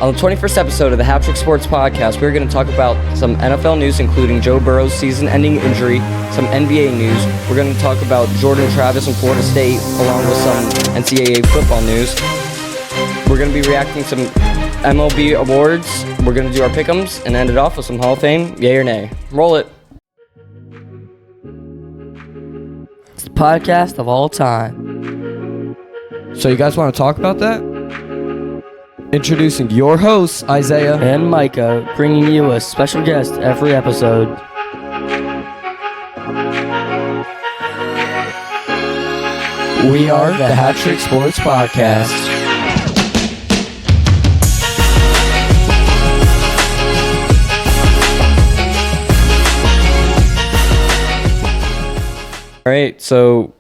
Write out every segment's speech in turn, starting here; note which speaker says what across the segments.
Speaker 1: On the 21st episode of the HatTrick Sports Podcast, we're going to talk about some NFL news, including Joe Burrow's season-ending injury, some NBA news. We're going to talk about Jordan Travis and Florida State, along with some NCAA football news. We're going to be reacting to some MLB awards. We're going to do our pick'ems and end it off with some Hall of Fame, yay or nay. Roll it.
Speaker 2: It's the podcast of all time.
Speaker 1: So you guys want to talk about that? Introducing your hosts, Isaiah
Speaker 2: and Micah, bringing you a special guest every episode. We are the HatTrick Sports Podcast.
Speaker 1: All right, so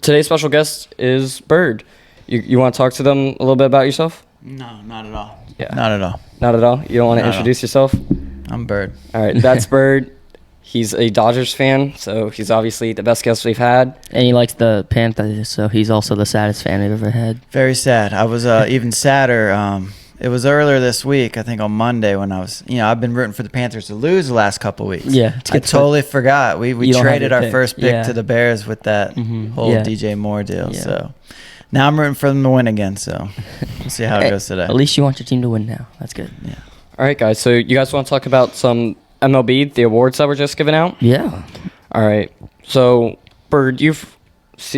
Speaker 1: today's special guest is Byrd. You want to talk to them a little bit about yourself?
Speaker 3: No, not at all.
Speaker 1: Yeah.
Speaker 3: Not at all.
Speaker 1: Not at all? You don't want to introduce yourself?
Speaker 3: I'm Byrd.
Speaker 1: All right, that's Byrd. He's a Dodgers fan, so he's obviously the best guest we've had.
Speaker 2: And he likes the Panthers, so he's also the saddest fan I've ever had.
Speaker 3: Very sad. I was even sadder. It was earlier this week, I think on Monday, when I was, I've been rooting for the Panthers to lose the last couple weeks.
Speaker 2: Yeah.
Speaker 3: I totally forgot. We traded our first pick
Speaker 2: Yeah.
Speaker 3: to the Bears with that whole
Speaker 2: Yeah.
Speaker 3: DJ Moore deal.
Speaker 2: Yeah.
Speaker 3: So now I'm rooting for them to win again. So we'll see how it goes today.
Speaker 2: At least you want your team to win now. That's good.
Speaker 3: Yeah.
Speaker 1: All right, guys, so you guys want to talk about some MLB, the awards that were just given out?
Speaker 2: Yeah.
Speaker 1: All right, so Byrd, you've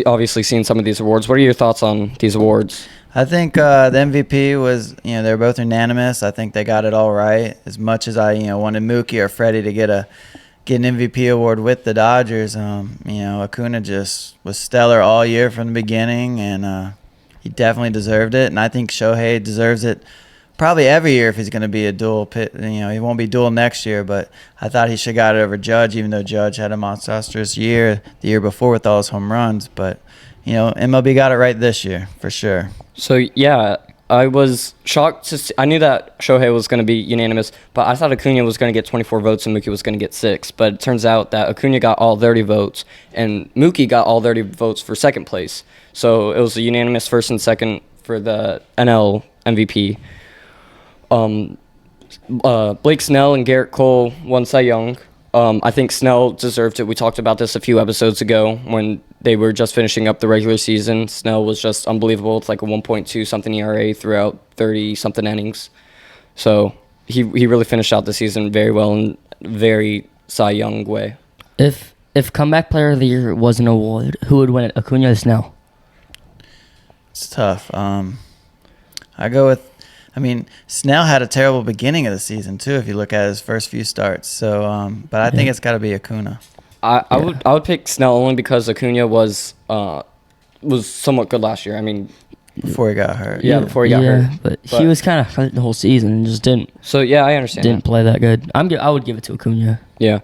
Speaker 1: obviously seen some of these awards. What are your thoughts on these awards?
Speaker 3: I think the MVP was, they're both unanimous. I think they got it all right. As much as I, wanted Mookie or Freddie to get an MVP award with the Dodgers, Acuna just was stellar all year from the beginning, and he definitely deserved it. And I think Shohei deserves it probably every year if he's going to be a dual pit. He won't be dual next year, but I thought he should have got it over Judge, even though Judge had a monstrous year the year before with all his home runs. But MLB got it right this year for sure.
Speaker 1: So, yeah, I was shocked to see. I knew that Shohei was going to be unanimous, but I thought Acuna was going to get 24 votes and Mookie was going to get 6. But it turns out that Acuna got all 30 votes and Mookie got all 30 votes for second place. So it was a unanimous first and second for the NL MVP. Blake Snell and Garrett Cole won Cy Young. I think Snell deserved it. We talked about this a few episodes ago when they were just finishing up the regular season. Snell was just unbelievable. It's like a 1.2 something ERA throughout 30 something innings. So he really finished out the season very well in a very Cy Young way.
Speaker 2: If Comeback Player of the Year was an award, who would win it, Acuna or Snell?
Speaker 3: It's tough. I go with, Snell had a terrible beginning of the season too, if you look at his first few starts. So, but I think it's got to be Acuna.
Speaker 1: I would pick Snell only because Acuna was somewhat good last year.
Speaker 3: Before he got hurt.
Speaker 1: Yeah, before he got hurt.
Speaker 2: But he was kind of hurt the whole season and just didn't.
Speaker 1: So yeah, I understand.
Speaker 2: Didn't play that good. I would give it to Acuna.
Speaker 1: Yeah,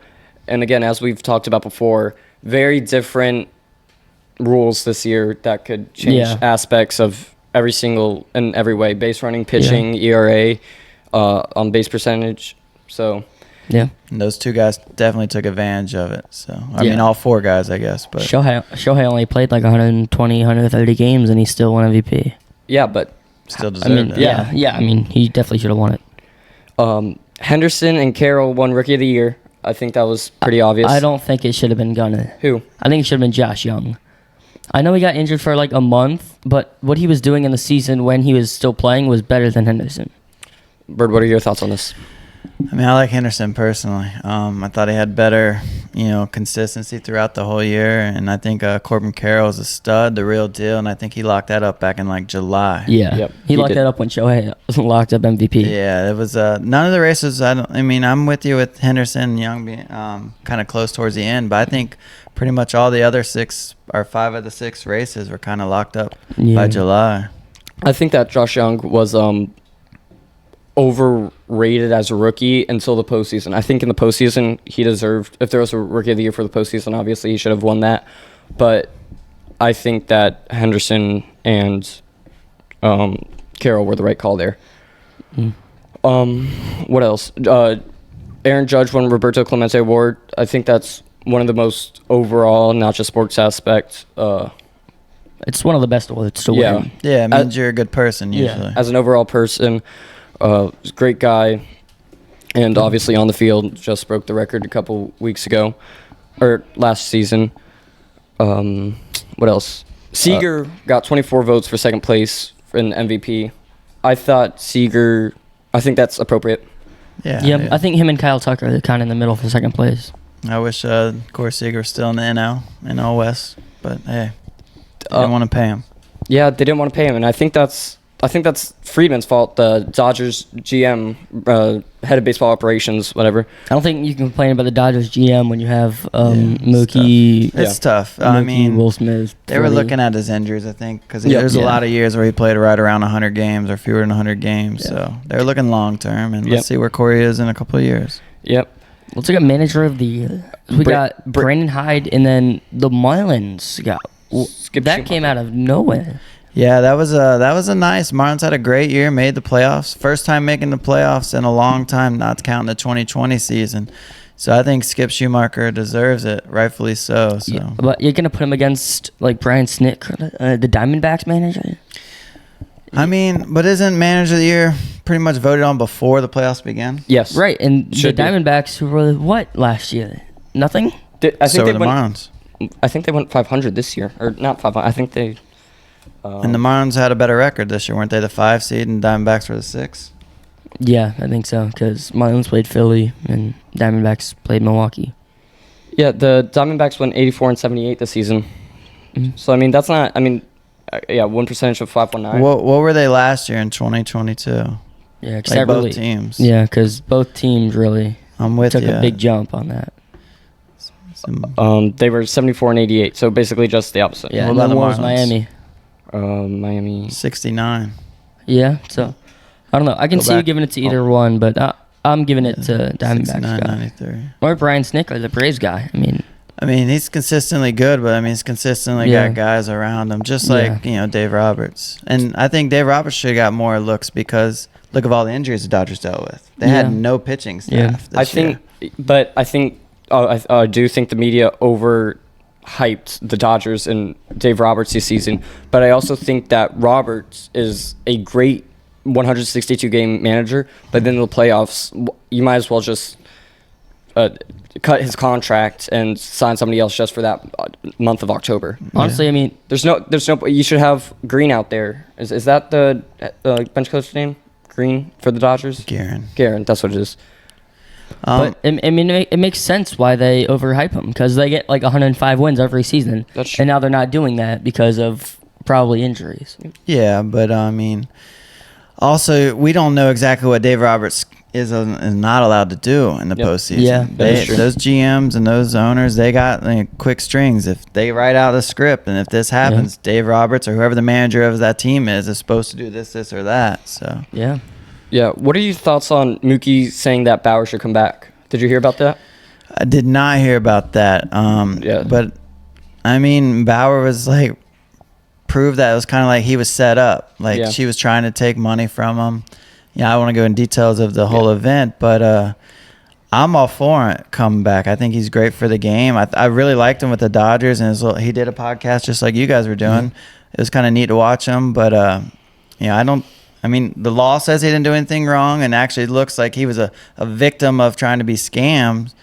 Speaker 1: and again, as we've talked about before, very different rules this year that could change aspects of every single in every way: base running, pitching, ERA, on base percentage. So
Speaker 2: yeah,
Speaker 3: and those two guys definitely took advantage of it. So all four guys, I guess. But
Speaker 2: Shohei only played like 120, 130 games, and he still won MVP.
Speaker 1: Yeah, but
Speaker 3: still deserved it.
Speaker 2: Yeah. He definitely should have won it.
Speaker 1: Henderson and Carroll won Rookie of the Year. I think that was pretty obvious.
Speaker 2: I don't think it should have been Gunnar.
Speaker 1: Who?
Speaker 2: I think it should have been Josh Young. I know he got injured for like a month, but what he was doing in the season when he was still playing was better than Henderson.
Speaker 1: Byrd, what are your thoughts on this?
Speaker 3: I like Henderson personally. I thought he had better, consistency throughout the whole year, and I think Corbin Carroll is a stud, the real deal, and I think he locked that up back in like July.
Speaker 2: Yeah,
Speaker 1: yep,
Speaker 2: he locked that up when Shohei locked up MVP.
Speaker 3: Yeah, it was none of the races. I'm with you with Henderson and Young being kind of close towards the end, but I think pretty much all the other 5 of the 6 races were kind of locked up by July.
Speaker 1: I think that Josh Young was overrated as a rookie until the postseason. I think in the postseason he deserved, if there was a Rookie of the Year for the postseason, obviously he should have won that. But I think that Henderson and Carroll were the right call there. What else? Aaron Judge won Roberto Clemente Award. I think that's one of the most overall, not just sports aspect,
Speaker 2: It's one of the best awards to
Speaker 1: Yeah.
Speaker 2: win.
Speaker 3: Yeah, it means you're a good person usually.
Speaker 1: As an overall person, great guy, and obviously on the field, just broke the record a couple weeks ago, or last season. What else? Seager got 24 votes for second place in MVP. I think that's appropriate.
Speaker 3: Yeah.
Speaker 2: I think him and Kyle Tucker are kind of in the middle for second place.
Speaker 3: I wish Corey Seager was still in the NL West, but hey, they didn't want to pay him.
Speaker 1: Yeah, they didn't want to pay him, and I think that's Friedman's fault. The Dodgers GM, head of baseball operations, whatever.
Speaker 2: I don't think you can complain about the Dodgers GM when you have Mookie.
Speaker 3: It's tough.
Speaker 2: Mookie,
Speaker 3: I mean,
Speaker 2: Will Smith.
Speaker 3: they were
Speaker 2: Freddie.
Speaker 3: looking at his injuries, I think, because
Speaker 1: Yep.
Speaker 3: there's a
Speaker 2: Yeah.
Speaker 3: lot of years where he played right around 100 games or fewer than 100 games.
Speaker 2: Yeah.
Speaker 3: So they were looking long term, and
Speaker 1: Yep.
Speaker 3: let's see where Corey is in a couple of years.
Speaker 1: Yep.
Speaker 2: Let's look at manager of the year. We got Brandon Hyde, and then the Marlins got
Speaker 1: Skip
Speaker 2: that
Speaker 1: Schumacher.
Speaker 2: came out of nowhere.
Speaker 3: Yeah, that was a nice. Marlins had a great year, made the playoffs. First time making the playoffs in a long time, not counting the 2020 season. So I think Skip Schumacher deserves it, rightfully so. So
Speaker 2: Yeah, but you're gonna put him against like Brian Snitker, the Diamondbacks manager.
Speaker 3: I mean, but isn't manager of the year pretty much voted on before the playoffs began?
Speaker 1: Yes.
Speaker 2: Right, and
Speaker 1: Should
Speaker 2: the
Speaker 1: be.
Speaker 2: Diamondbacks who were what last year? Nothing.
Speaker 1: I
Speaker 3: So
Speaker 1: think
Speaker 3: were
Speaker 1: they
Speaker 3: the
Speaker 1: went.
Speaker 3: Marlins.
Speaker 1: I think they went 500 this year, or not 500. I think they.
Speaker 3: And the Marlins had a better record this year, weren't they? The 5 seed and Diamondbacks were the 6.
Speaker 2: Yeah, I think so. Because Marlins played Philly and Diamondbacks played Milwaukee.
Speaker 1: Yeah, the Diamondbacks went 84 and 78 this season.
Speaker 2: Mhm.
Speaker 1: So I mean, that's not. I mean, win percentage of 519.
Speaker 3: What were they last year in 2022?
Speaker 2: Yeah, because
Speaker 3: Like both teams.
Speaker 2: Yeah, because both teams really
Speaker 3: I'm with
Speaker 2: took
Speaker 3: you.
Speaker 2: a big jump on that.
Speaker 1: They were 74 and 88, so basically just the opposite.
Speaker 2: Yeah,
Speaker 3: What
Speaker 2: and
Speaker 3: about
Speaker 2: then
Speaker 3: the
Speaker 2: what was
Speaker 3: Marlins?
Speaker 2: Miami?
Speaker 1: Miami.
Speaker 3: 69.
Speaker 2: Yeah, so I don't know. I can
Speaker 3: Go
Speaker 2: see you
Speaker 3: back.
Speaker 2: giving it to either one, but I'm giving it to Diamondbacks
Speaker 3: 69,
Speaker 2: guy.
Speaker 3: 93.
Speaker 2: Or Brian Snitker, the Braves guy.
Speaker 3: I mean, he's consistently good, but I mean, he's consistently
Speaker 2: Yeah.
Speaker 3: got guys around him, just
Speaker 2: Yeah.
Speaker 3: like, Dave Roberts. And I think Dave Roberts should have got more looks because look at all the injuries the Dodgers dealt with. They
Speaker 2: Yeah.
Speaker 3: had no pitching staff this
Speaker 1: I think, but I think I do think the media overhyped the Dodgers and Dave Roberts this season. But I also think that Roberts is a great 162 game manager. But then in the playoffs, you might as well just cut his contract and sign somebody else just for that month of October.
Speaker 2: Honestly, I mean,
Speaker 1: There's no. You should have Green out there. Is that the bench coach name? Green for the Dodgers. Guerin, that's what it is.
Speaker 2: but I mean, it makes sense why they overhype him because they get like 105 wins every season,
Speaker 1: That's true.
Speaker 2: and now they're not doing that because of probably injuries.
Speaker 3: Yeah, but I mean, also we don't know exactly what Dave Roberts is not allowed to do in the
Speaker 1: Yep.
Speaker 3: postseason.
Speaker 2: Yeah,
Speaker 1: that is true.
Speaker 3: Those GMs and those owners, they got quick strings. If they write out the script, and if this happens, Dave Roberts or whoever the manager of that team is supposed to do this, or that. So
Speaker 2: Yeah.
Speaker 1: Yeah. What are your thoughts on Mookie saying that Bauer should come back? Did you hear about that?
Speaker 3: I did not hear about that.
Speaker 1: Yeah.
Speaker 3: But I mean, Bauer was like proved that it was kind of like he was set up. Like
Speaker 1: Yeah.
Speaker 3: she was trying to take money from him. Yeah, I want to go in details of the whole event, but I'm all for it coming back. I think he's great for the game. I really liked him with the Dodgers, and he did a podcast just like you guys were doing. It was kind of neat to watch him, but I mean, the law says he didn't do anything wrong, and actually it looks like he was a victim of trying to be scammed.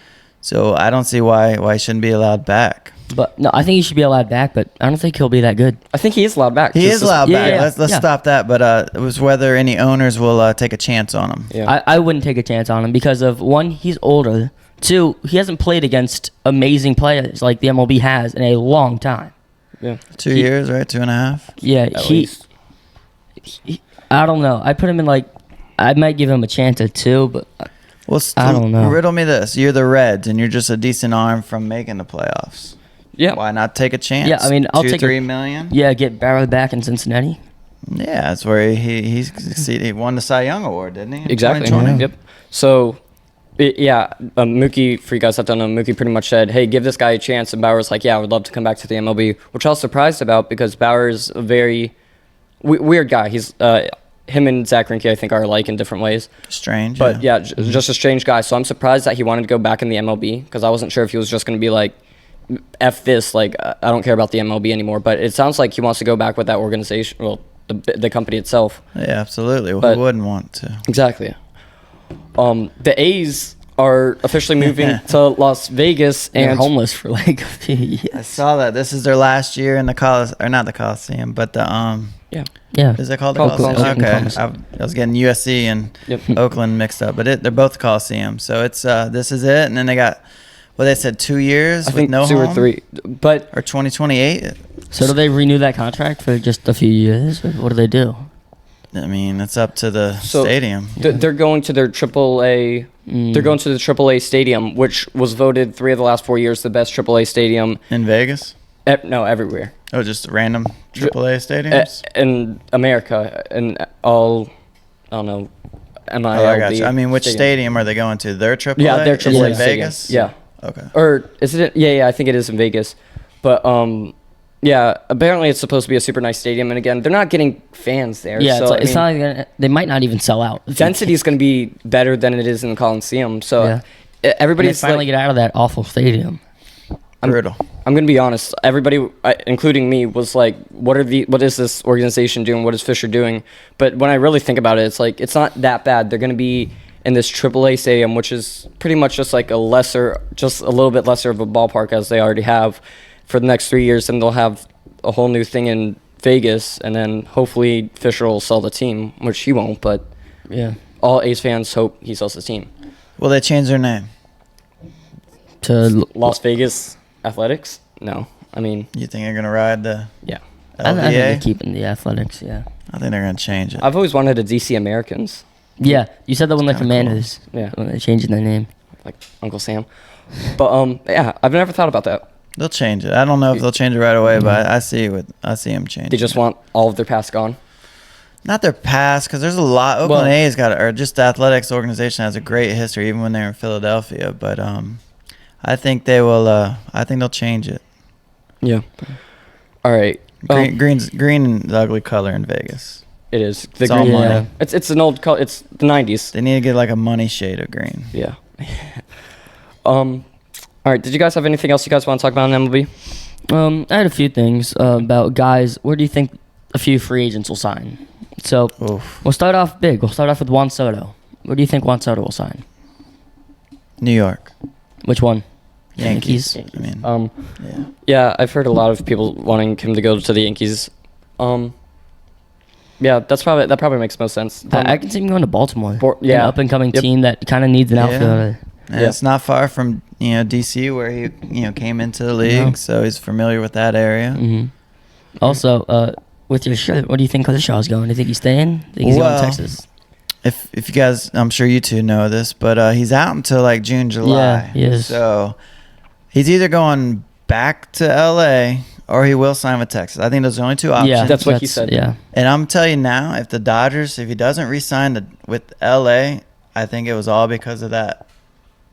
Speaker 3: So I don't see why he shouldn't be allowed back.
Speaker 2: But no, I think he should be allowed back, but I don't think he'll be that good.
Speaker 1: I think he is allowed back.
Speaker 3: He is allowed
Speaker 2: yeah,
Speaker 3: back.
Speaker 2: yeah,
Speaker 3: Let's
Speaker 2: yeah.
Speaker 3: stop that. But it was whether any owners will take a chance on him.
Speaker 1: Yeah.
Speaker 2: I wouldn't take a chance on him because of one, he's older. Two, he hasn't played against amazing players like the MLB has in a long time.
Speaker 1: yeah.
Speaker 3: 2 years, right? 2.5.
Speaker 2: Yeah,
Speaker 1: At
Speaker 2: he,
Speaker 1: least.
Speaker 2: I don't know. I put him in I might give him a chance or two, but
Speaker 3: Well,
Speaker 2: I don't know.
Speaker 3: Riddle me this: you're the Reds, and you're just a decent arm from making the playoffs.
Speaker 1: Yeah.
Speaker 3: Why not take a chance?
Speaker 2: Yeah, I mean, I'll take
Speaker 3: $2-3 million.
Speaker 2: yeah, get Barrow back in Cincinnati.
Speaker 3: Yeah, that's where he succeeded. He won the Cy Young Award, didn't he? in
Speaker 1: Exactly.
Speaker 3: 2020?
Speaker 1: Yep. So, Mookie, for you guys that don't know, Mookie pretty much said, hey, give this guy a chance. And Bauer's like, yeah, I would love to come back to the MLB, which I was surprised about because Bauer's a very weird guy. He's him and Zach Greinke, I think, are alike in different ways.
Speaker 3: Strange.
Speaker 1: But, just a strange guy. So I'm surprised that he wanted to go back in the MLB because I wasn't sure if he was just going to be like, F this, like, I don't care about the MLB anymore. But it sounds like he wants to go back with that organization, well, the company itself.
Speaker 3: Yeah, absolutely. Well,
Speaker 1: But-
Speaker 3: who wouldn't want to?
Speaker 1: Exactly. The A's are officially moving to Las Vegas,
Speaker 2: They're
Speaker 1: and
Speaker 2: homeless for like a few years.
Speaker 3: I saw that. This is their last year in the or not the Coliseum, but the
Speaker 2: Yeah.
Speaker 3: is it called the
Speaker 1: Coliseum.
Speaker 3: Coliseum? Okay,
Speaker 2: Coliseum.
Speaker 3: I was getting USC and
Speaker 1: Yep.
Speaker 3: Oakland mixed up, but they're both Coliseum. So it's this is it, and then they got they said 2 years
Speaker 1: I
Speaker 3: with
Speaker 1: think
Speaker 3: no
Speaker 1: 2 or
Speaker 3: home?
Speaker 1: 3. But
Speaker 3: Or 2028.
Speaker 2: So do they renew that contract for just a few years? Or what do they do?
Speaker 3: I mean, it's up to the
Speaker 1: So-
Speaker 3: stadium.
Speaker 1: they're going to their AAA. They're going to the AAA stadium, which was voted 3 of the last 4 years the best AAA stadium.
Speaker 3: In Vegas?
Speaker 1: No, everywhere.
Speaker 3: Oh, just random AAA stadiums?
Speaker 1: In America, and all, I don't know, MILB.
Speaker 3: Oh, I got you. I mean, which stadium are they going to? Their AAA?
Speaker 1: Yeah, their
Speaker 3: Is
Speaker 1: AAA
Speaker 3: it
Speaker 1: stadium.
Speaker 3: Vegas?
Speaker 1: Yeah.
Speaker 3: Okay.
Speaker 1: Or is it? Yeah, I think it is in Vegas. But yeah, apparently it's supposed to be a super nice stadium, and again, they're not getting fans there.
Speaker 2: Yeah,
Speaker 1: so,
Speaker 2: it's not even, they might not even sell out.
Speaker 1: density is going to be better than it is in the Coliseum. So
Speaker 2: Yeah.
Speaker 1: everybody's
Speaker 2: They finally
Speaker 1: like,
Speaker 2: get out of that awful stadium.
Speaker 3: Brutal.
Speaker 1: I'm going to be honest. Everybody, including me, was like, what is this organization doing? What is Fisher doing? But when I really think about it, it's like, it's not that bad. They're going to be in this AAA stadium, which is pretty much just like just a little bit lesser of a ballpark as they already have for the next 3 years. And they'll have a whole new thing in Vegas. And then hopefully Fisher will sell the team, which he won't. But
Speaker 2: Yeah.
Speaker 1: all A's fans hope he sells the team.
Speaker 3: Will they change their name?
Speaker 2: To
Speaker 1: Las Vegas Athletics? No. I mean,
Speaker 3: You think they're going to ride the
Speaker 1: yeah.
Speaker 2: I think
Speaker 3: LVA?
Speaker 2: they're keeping the Athletics, yeah.
Speaker 3: I think they're going to change it.
Speaker 1: I've always wanted a DC Americans.
Speaker 2: Yeah, you said that when the
Speaker 3: kinda cool.
Speaker 2: Commanders,
Speaker 1: Yeah.
Speaker 2: when they're changing their name.
Speaker 1: Like Uncle Sam. But yeah, I've never thought about that.
Speaker 3: They'll change it. I don't know if they'll change it right away, but I see them changing.
Speaker 1: They just want all of their past gone.
Speaker 3: Not their past, because there's a lot. Oakland A's or just the athletics organization has a great history, even when they were in Philadelphia. But I think they will. I think they'll change it.
Speaker 1: Yeah. All right.
Speaker 3: Green and the ugly color in Vegas.
Speaker 1: It is.
Speaker 3: It's all
Speaker 1: green.
Speaker 3: money.
Speaker 2: Yeah.
Speaker 1: It's an old color. It's the 90s.
Speaker 3: They need to get like a money shade of green.
Speaker 1: Yeah. All right. Did you guys have anything else you guys want to talk about in MLB?
Speaker 2: I had a few things about guys. Where do you think a few free agents will sign? So
Speaker 3: Oof.
Speaker 2: we'll start off big. We'll start off with Juan Soto. Where do you think Juan Soto will sign?
Speaker 3: New York.
Speaker 2: Which one?
Speaker 3: Yankees.
Speaker 2: Yankees.
Speaker 3: I mean,
Speaker 1: Yeah.
Speaker 3: yeah.
Speaker 1: Yeah, I've heard a lot of people wanting him to go to the Yankees. Yeah, that probably makes most sense.
Speaker 2: I can see him going to Baltimore.
Speaker 1: Yeah.
Speaker 2: An up and coming
Speaker 1: Yep.
Speaker 2: team that kind of needs an
Speaker 3: Yeah.
Speaker 2: outfielder.
Speaker 3: And
Speaker 1: Yeah.
Speaker 3: it's not far from DC where he came into the league,
Speaker 2: No.
Speaker 3: so he's familiar with that area.
Speaker 2: Hmm. Also, with your shirt, what do you think Kershaw's going? Do you think he's staying? Think he's going
Speaker 3: Well,
Speaker 2: to Texas?
Speaker 3: If you guys, I'm sure you two know this, but he's out until like June, July.
Speaker 2: Yeah, he is.
Speaker 3: So he's either going back to LA or he will sign with Texas. I think those are the only two options.
Speaker 2: Yeah,
Speaker 1: That's what he said.
Speaker 2: Yeah.
Speaker 3: And I'm telling you now, if the Dodgers, if he doesn't re-sign with LA, I think it was all because of that,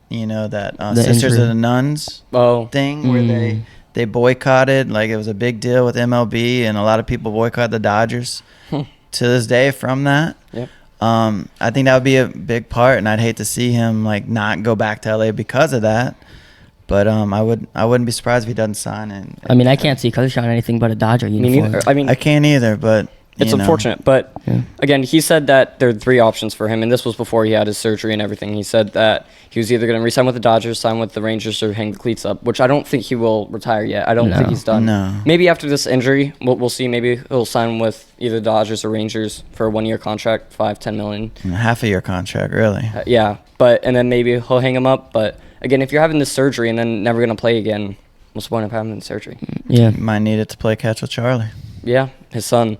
Speaker 3: that
Speaker 2: The
Speaker 3: Sisters
Speaker 2: injury.
Speaker 3: of the Nuns
Speaker 1: Oh,
Speaker 3: thing where they boycotted. Like, it was a big deal with MLB, and a lot of people boycott the Dodgers to this day from that.
Speaker 1: Yep.
Speaker 3: I think that would be a big part, and I'd hate to see him like not go back to LA because of that. But I wouldn't be surprised if he doesn't sign it.
Speaker 2: I mean, I can't see Kershaw in anything but a Dodger
Speaker 1: me
Speaker 2: uniform.
Speaker 1: neither. I mean,
Speaker 3: I can't either, but
Speaker 1: it's
Speaker 3: you know.
Speaker 1: unfortunate. But
Speaker 2: Yeah.
Speaker 1: again, he said that there are 3 options for him, and this was before he had his surgery and everything. He said that he was either going to re-sign with the Dodgers, sign with the Rangers, or hang the cleats up, which I don't think he will retire yet. I don't think
Speaker 2: No.
Speaker 1: he's done.
Speaker 3: No.
Speaker 1: Maybe after this injury, we'll see. Maybe he'll sign with either Dodgers or Rangers for a 1-year contract, $5-10 million.
Speaker 3: Half a year contract, really.
Speaker 1: Yeah, and then maybe he'll hang him up. But again, if you're having this surgery and then never going to play again, what's the point of having the surgery?
Speaker 2: Yeah.
Speaker 3: You might need it to play catch with Charlie.
Speaker 1: Yeah, his son.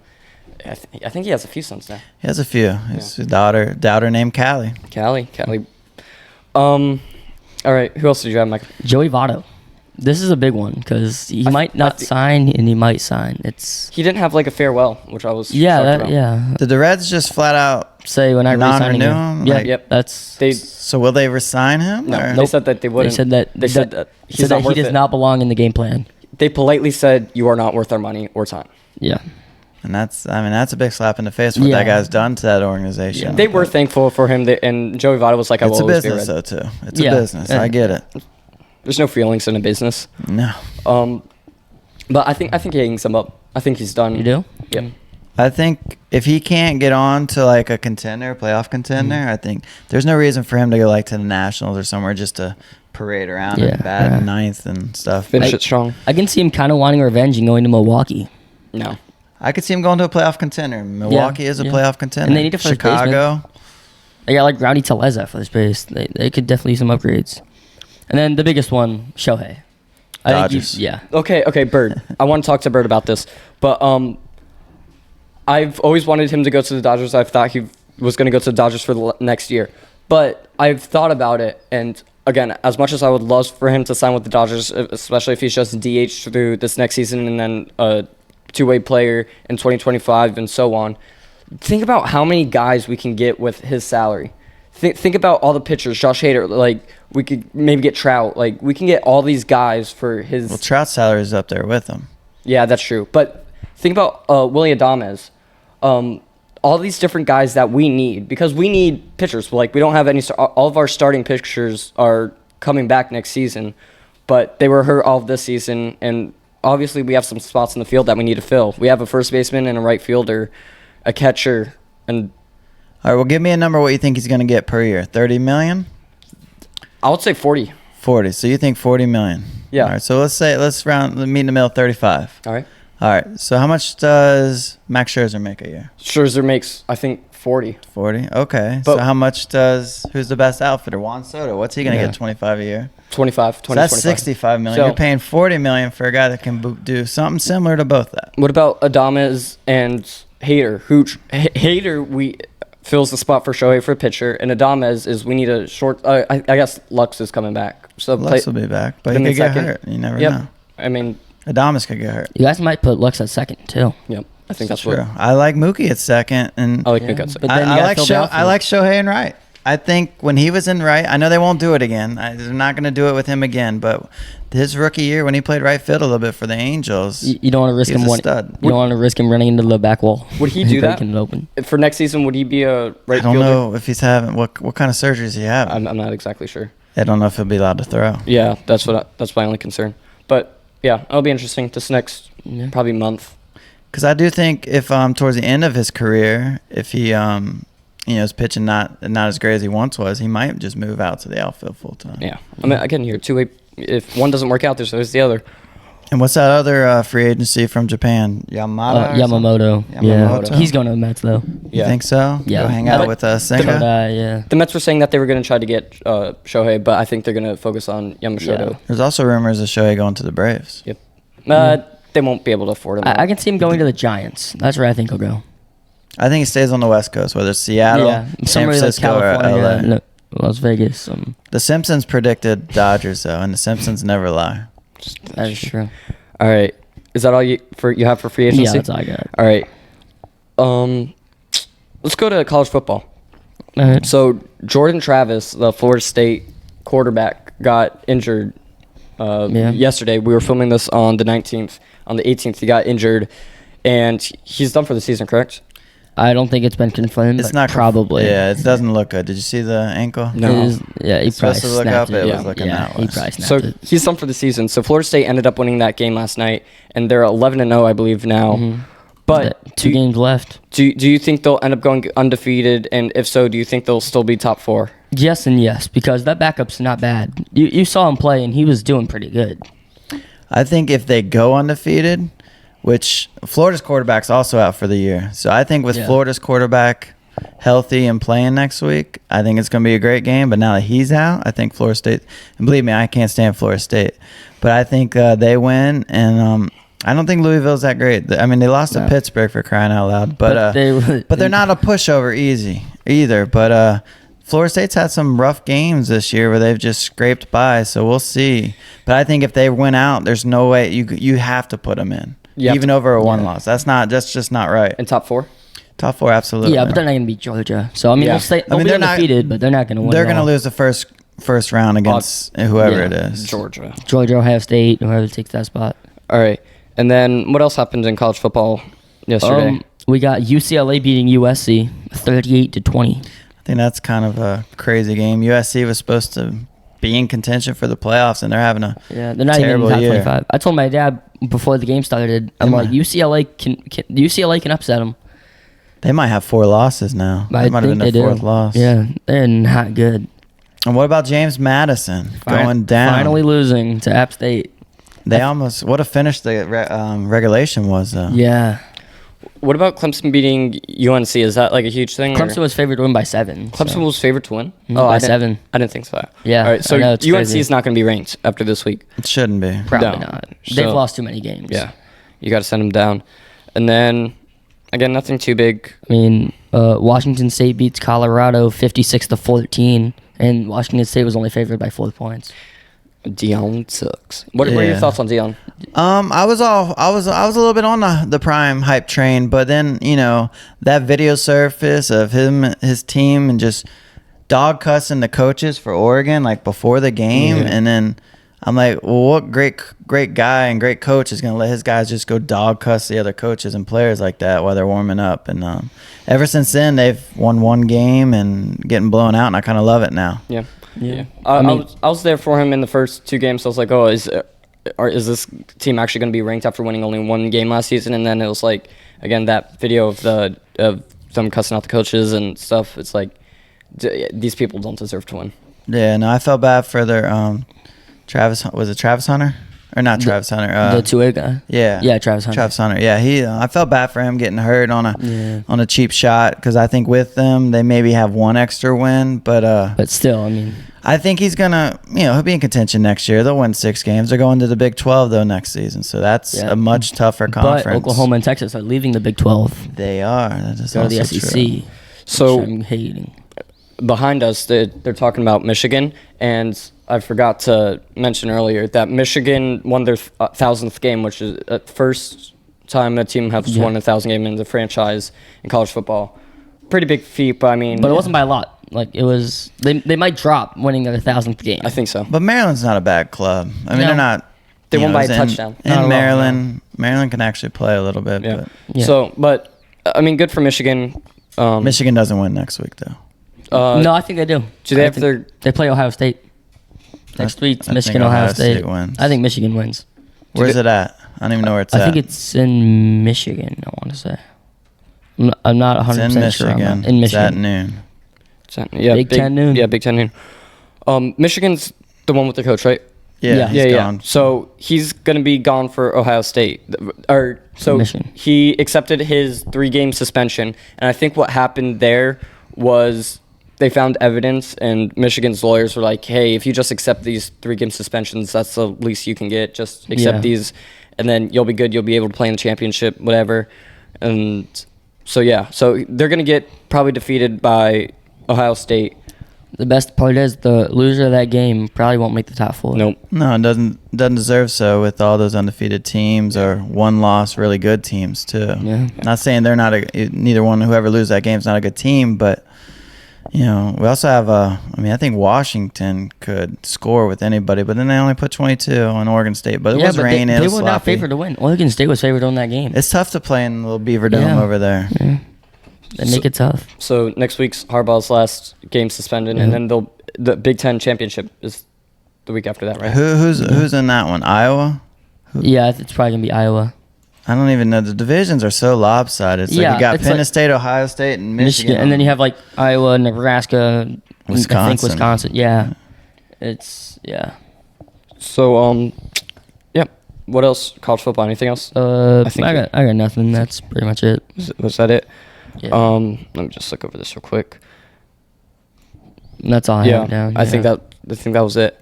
Speaker 1: I think he has a few sons now.
Speaker 3: He has a few. His daughter named Callie.
Speaker 1: Callie. All right, who else did you have, Mike?
Speaker 2: Joey Votto. This is a big one because he might not sign and he might sign. It's
Speaker 1: He didn't have like a farewell, which I was shocked about.
Speaker 3: Did the Reds just flat out?
Speaker 2: Say when I re-signing
Speaker 3: Non-renew
Speaker 2: him.
Speaker 3: him?
Speaker 2: Yeah,
Speaker 3: Like-
Speaker 1: Yep.
Speaker 2: that's
Speaker 1: They
Speaker 3: So will they resign him?
Speaker 1: no,
Speaker 3: or?
Speaker 1: they said that they
Speaker 2: they
Speaker 1: wouldn't.
Speaker 2: said that
Speaker 1: they said that
Speaker 2: he
Speaker 1: he's not worth
Speaker 2: does
Speaker 1: it.
Speaker 2: not belong in the game plan.
Speaker 1: They politely said you are not worth our money or time.
Speaker 2: Yeah.
Speaker 3: And that's a big slap in the face what
Speaker 2: Yeah.
Speaker 3: that guy's done to that organization.
Speaker 2: Yeah.
Speaker 1: They were thankful for him, and Joey Votto was like, "I will
Speaker 3: It's a
Speaker 1: always be
Speaker 3: business
Speaker 1: red."
Speaker 3: though too. It's
Speaker 2: Yeah.
Speaker 3: a business. I get it.
Speaker 1: There's no feelings in a business.
Speaker 3: No.
Speaker 1: But I think he hangs him up. I think he's done.
Speaker 2: You do?
Speaker 1: Yep.
Speaker 3: I think if he can't get on to like a contender, playoff contender, I think there's no reason for him to go like to the Nationals or somewhere just to parade around and bat ninth and stuff.
Speaker 1: Finish it strong.
Speaker 2: I can see him kind of wanting revenge and going to Milwaukee.
Speaker 1: No.
Speaker 3: I could see him going to a playoff contender. Milwaukee is a playoff contender.
Speaker 2: And they need a first
Speaker 3: Chicago.
Speaker 2: They got like Rowdy Tellez at first base. They could definitely use some upgrades. And then the biggest one, Shohei.
Speaker 3: Dodgers.
Speaker 1: Okay, Byrd. I want to talk to Byrd about this. But I've always wanted him to go to the Dodgers. I thought he was going to go to the Dodgers for the next year. But I've thought about it, and again, as much as I would love for him to sign with the Dodgers, especially if he's just DH through this next season and then a two-way player in 2025 and so on, think about how many guys we can get with his salary. Think about all the pitchers. Josh Hader, like, we could maybe get Trout. Like, we can get all these guys for his...
Speaker 3: Well, Trout's salary is up there with him.
Speaker 1: Yeah, that's true. But think about Willie Adames. All these different guys that we need, because we need pitchers. Like, we don't have any. All of our starting pitchers are coming back next season, but they were hurt all of this season, and obviously we have some spots in the field that we need to fill. We have a first baseman and a right fielder, a catcher, and.
Speaker 3: All right, well, give me a number. What you think he's going to get per year? $30 million?
Speaker 1: I would say 40.
Speaker 3: 40. So you think $40 million?
Speaker 1: Yeah.
Speaker 3: All right. So let's meet in the middle. 35.
Speaker 1: All right.
Speaker 3: All right. So how much does Max Scherzer make a year?
Speaker 1: Scherzer makes, I think, 40.
Speaker 3: 40. Okay.
Speaker 1: But
Speaker 3: so how much who's the best outfitter? Juan Soto. What's he going to get? 25 a year.
Speaker 1: 25.
Speaker 3: So that's 65 million.
Speaker 1: So,
Speaker 3: you're paying 40 million for a guy that can do something similar to both that.
Speaker 1: What about Adames and Hader? Hader fills the spot for Shohei for pitcher, and Adames is we need a short. I guess Lux is coming back. So
Speaker 3: Lux will be back, but he could get hurt. You never know.
Speaker 1: I mean,
Speaker 3: Adames could get hurt.
Speaker 2: You guys might put Lux at second too.
Speaker 1: Yep, I think that's
Speaker 3: true.
Speaker 1: what.
Speaker 3: I like Mookie at second, and
Speaker 1: I like Mookie at second.
Speaker 2: But then
Speaker 3: I like Shohei and Wright. I think when he was in right, I know they won't do it again. They're not going to do it with him again. But his rookie year, when he played right field a little bit for the Angels,
Speaker 2: you don't want to risk him.
Speaker 3: Stud.
Speaker 2: You don't want to risk him running into the back wall.
Speaker 1: Would he do that?
Speaker 2: Breaking it open.
Speaker 1: For next season? Would he be a right fielder?
Speaker 3: I don't know if he's having what kind of surgeries he having.
Speaker 1: I'm not exactly sure.
Speaker 3: I don't know if he'll be allowed to throw.
Speaker 1: Yeah, that's my only concern. But yeah, it'll be interesting this next probably month.
Speaker 3: Because I do think if towards the end of his career, if he is pitching not as great as he once was, he might just move out to the outfield full time.
Speaker 1: Yeah, I mean, again, you're two-way. If one doesn't work out, there's the other.
Speaker 3: And what's that other free agency from Japan?
Speaker 2: Yamamoto. Yeah, he's going to the Mets though.
Speaker 3: You think so?
Speaker 2: Yeah.
Speaker 3: Go hang out with Senga?
Speaker 2: Yeah.
Speaker 1: The Mets were saying that they were going to try to get Shohei, but I think they're going to focus on Yamamoto.
Speaker 3: Yeah. There's also rumors of Shohei going to the Braves.
Speaker 1: Yep. They won't be able to afford him.
Speaker 2: I can see him going to the Giants. That's where I think he'll go.
Speaker 3: I think he stays on the West Coast, whether it's Seattle, San Francisco, or LA.
Speaker 2: No, Las Vegas.
Speaker 3: The Simpsons predicted Dodgers, though, and the Simpsons never lie.
Speaker 2: That is true.
Speaker 1: All right. Is that all you have for free agency?
Speaker 2: Yeah, that's all I got.
Speaker 1: All right. Let's go to college football.
Speaker 2: All right.
Speaker 1: So Jordan Travis, the Florida State quarterback, got injured yesterday. We were filming this on the 19th. On the 18th, he got injured, and he's done for the season, correct?
Speaker 2: I don't think it's been confirmed.
Speaker 3: It's not
Speaker 2: probably.
Speaker 3: Yeah, it doesn't look good. Did you see the ankle?
Speaker 1: No.
Speaker 2: He
Speaker 3: supposed
Speaker 2: probably
Speaker 3: to look
Speaker 2: snapped
Speaker 3: up. It was looking that way.
Speaker 2: He probably snapped
Speaker 1: So
Speaker 2: it.
Speaker 1: he's done for the season. So Florida State ended up winning that game last night, and they're 11-0, I believe now.
Speaker 2: Mm-hmm.
Speaker 1: But
Speaker 2: two games left.
Speaker 1: Do you think they'll end up going undefeated? And if so, do you think they'll still be top 4?
Speaker 2: Yes and yes, because that backup's not bad. You saw him play, and he was doing pretty good.
Speaker 3: I think if they go undefeated, which Florida's quarterback's also out for the year. So I think with Florida's quarterback healthy and playing next week, I think it's going to be a great game. But now that he's out, I think Florida State, and believe me, I can't stand Florida State, but I think they win. And I don't think Louisville's that great. I mean, they lost to Pittsburgh for crying out loud, but they're not a pushover easy either. But Florida State's had some rough games this year where they've just scraped by, so we'll see. But I think if they win out, there's no way you have to put them in, even over a one loss. That's just not right.
Speaker 1: In top 4?
Speaker 3: Top 4, absolutely.
Speaker 2: Yeah, but they're not going to beat Georgia. So I mean, they'll be undefeated, but they're not going to win.
Speaker 3: They're going to lose the first round against whoever it is.
Speaker 1: Georgia,
Speaker 2: Ohio State, whoever takes that spot.
Speaker 1: All right, and then what else happened in college football yesterday?
Speaker 2: We got UCLA beating USC 38-20.
Speaker 3: I think that's kind of a crazy game. USC was supposed to be in contention for the playoffs, and they're having a
Speaker 2: Yeah, they're not even
Speaker 3: terrible
Speaker 2: top
Speaker 3: year.
Speaker 2: 25. I told my dad before the game started, I'm like, UCLA can upset them.
Speaker 3: They might have 4 losses now.
Speaker 2: I
Speaker 3: That might have
Speaker 2: think
Speaker 3: been
Speaker 2: they
Speaker 3: their
Speaker 2: do.
Speaker 3: 4th loss.
Speaker 2: Yeah, they're not good.
Speaker 3: And what about James Madison going down?
Speaker 2: Finally losing to App State.
Speaker 3: They almost, what a finish the regulation was, though.
Speaker 2: Yeah.
Speaker 1: What about Clemson beating UNC? Is that like a huge thing? or-
Speaker 2: Clemson was favored to win by 7.
Speaker 1: Clemson was favored to win?
Speaker 2: By
Speaker 1: I didn't-
Speaker 2: 7.
Speaker 1: I didn't think so.
Speaker 2: Yeah,
Speaker 1: All right, so
Speaker 2: I know, it's
Speaker 1: UNC
Speaker 2: crazy.
Speaker 1: is not going to be ranked after this week.
Speaker 3: It shouldn't be.
Speaker 2: Probably
Speaker 1: No.
Speaker 2: not. They've
Speaker 1: So-
Speaker 2: lost too many games.
Speaker 1: Yeah. You got to send them down. And then, again, nothing too big.
Speaker 2: I mean, Washington State beats Colorado 56-14, and Washington State was only favored by 4 points.
Speaker 1: Dion sucks. What are your
Speaker 3: Yeah.
Speaker 1: thoughts on Dion?
Speaker 3: I was a little bit on the Prime hype train, but then that video surfaced of his team, and just dog cussing the coaches for Oregon like before the game, and then I'm like, well, what great guy and great coach is gonna let his guys just go dog cuss the other coaches and players like that while they're warming up? And ever since then, they've won 1 game and getting blown out, and I kind of love it now.
Speaker 1: Yeah.
Speaker 2: Yeah.
Speaker 1: I was there for him in the first 2 games. So I was like, oh, is this team actually going to be ranked after winning only 1 game last season? And then it was like, again, that video of them cussing out the coaches and stuff. It's like, these people don't deserve to win.
Speaker 3: Yeah, no, I felt bad for their Travis. Was it Travis Hunter or not Travis Hunter?
Speaker 2: The 2A guy?
Speaker 3: Yeah.
Speaker 2: Yeah, Travis Hunter.
Speaker 3: Travis Hunter. Yeah, I felt bad for him getting hurt on a cheap shot, because I think with them they maybe have 1 extra win,
Speaker 2: But still, I mean,
Speaker 3: I think he's gonna, he'll be in contention next year. They'll win 6 games. They're going to the Big 12 though next season, so that's a much tougher conference.
Speaker 2: but Oklahoma and Texas are leaving the Big 12.
Speaker 3: They are. That is
Speaker 2: Go to the
Speaker 3: also
Speaker 2: SEC.
Speaker 3: true.
Speaker 1: So-
Speaker 2: which I'm hating.
Speaker 1: Behind us, they're talking about Michigan, and I forgot to mention earlier that Michigan won their 1,000th game, which is the first time a team has won 1,000 game in the franchise in college football. Pretty big feat, but I mean,
Speaker 2: But it wasn't by a lot. Like, it was, they might drop winning their 1,000th game.
Speaker 1: I think so.
Speaker 3: But Maryland's not a bad club. I mean,
Speaker 2: No.
Speaker 3: they're not.
Speaker 1: They won by a
Speaker 3: in-
Speaker 1: touchdown.
Speaker 2: Not at all,
Speaker 3: In Maryland, Maryland can actually play a little bit.
Speaker 1: Yeah.
Speaker 3: But
Speaker 2: Yeah.
Speaker 1: So, but I mean, good for Michigan.
Speaker 3: Michigan doesn't win next week though.
Speaker 2: No, I think they do.
Speaker 1: Do they
Speaker 2: I
Speaker 1: have
Speaker 2: think
Speaker 1: their?
Speaker 2: They play Ohio State. Next week,
Speaker 3: I think
Speaker 2: Michigan,
Speaker 3: Ohio
Speaker 2: Ohio State.
Speaker 3: State wins.
Speaker 2: I think Michigan wins.
Speaker 3: Where's it at? I don't even know where it's
Speaker 2: I
Speaker 3: at.
Speaker 2: think it's in Michigan, I want to say. I'm not 100%
Speaker 3: It's in
Speaker 2: sure. on
Speaker 3: Michigan.
Speaker 2: that. In
Speaker 3: It's at
Speaker 2: Michigan.
Speaker 3: noon.
Speaker 1: Yeah,
Speaker 2: Big 10 noon.
Speaker 1: Yeah, Big 10 noon. Michigan's the one with the coach, right?
Speaker 2: Yeah.
Speaker 3: He's gone.
Speaker 1: So he's gonna be gone for Ohio State,
Speaker 2: Michigan.
Speaker 1: he accepted his 3-game suspension, and I think what happened there was they found evidence, and Michigan's lawyers were like, "Hey, if you just accept these 3-game suspensions, that's the least you can get. Just accept
Speaker 2: Yeah.
Speaker 1: these, and then you'll be good. You'll be able to play in the championship, whatever." And so they're gonna get probably defeated by Ohio State.
Speaker 2: The best part is the loser of that game probably won't make the top 4.
Speaker 1: Nope.
Speaker 3: No, it doesn't deserve so with all those undefeated teams or 1-loss really good teams too.
Speaker 2: Yeah.
Speaker 3: Not saying they're not neither one. Whoever loses that game is not a good team, but we also have I think Washington could score with anybody, but then they only put 22 on Oregon State. But it was raining.
Speaker 2: They
Speaker 3: It was
Speaker 2: were not
Speaker 3: sloppy.
Speaker 2: favored to win. Oregon State was favored on that game.
Speaker 3: It's tough to play in the little Beaver Dome
Speaker 2: Yeah.
Speaker 3: over there.
Speaker 2: Yeah. They make it tough.
Speaker 1: So next week's Harbaugh's last game suspended, and then the Big Ten championship is the week after that, right?
Speaker 3: Who's in that one? Iowa?
Speaker 2: Yeah, it's probably going to be Iowa.
Speaker 3: I don't even know. The divisions are so lopsided. It's
Speaker 2: Yeah,
Speaker 3: like you got
Speaker 2: it's
Speaker 3: Penn
Speaker 2: like-
Speaker 3: State, Ohio State, and Michigan.
Speaker 2: And then you have like Iowa, Nebraska, I think
Speaker 3: Wisconsin.
Speaker 2: Wisconsin. Yeah. It's, yeah.
Speaker 1: So yeah. What else? College football? Anything else?
Speaker 2: I
Speaker 1: think
Speaker 2: got nothing. That's pretty much it.
Speaker 1: Was that it?
Speaker 2: Yeah.
Speaker 1: Let me just look over this real quick.
Speaker 2: That's all I have down.
Speaker 1: I think that was it.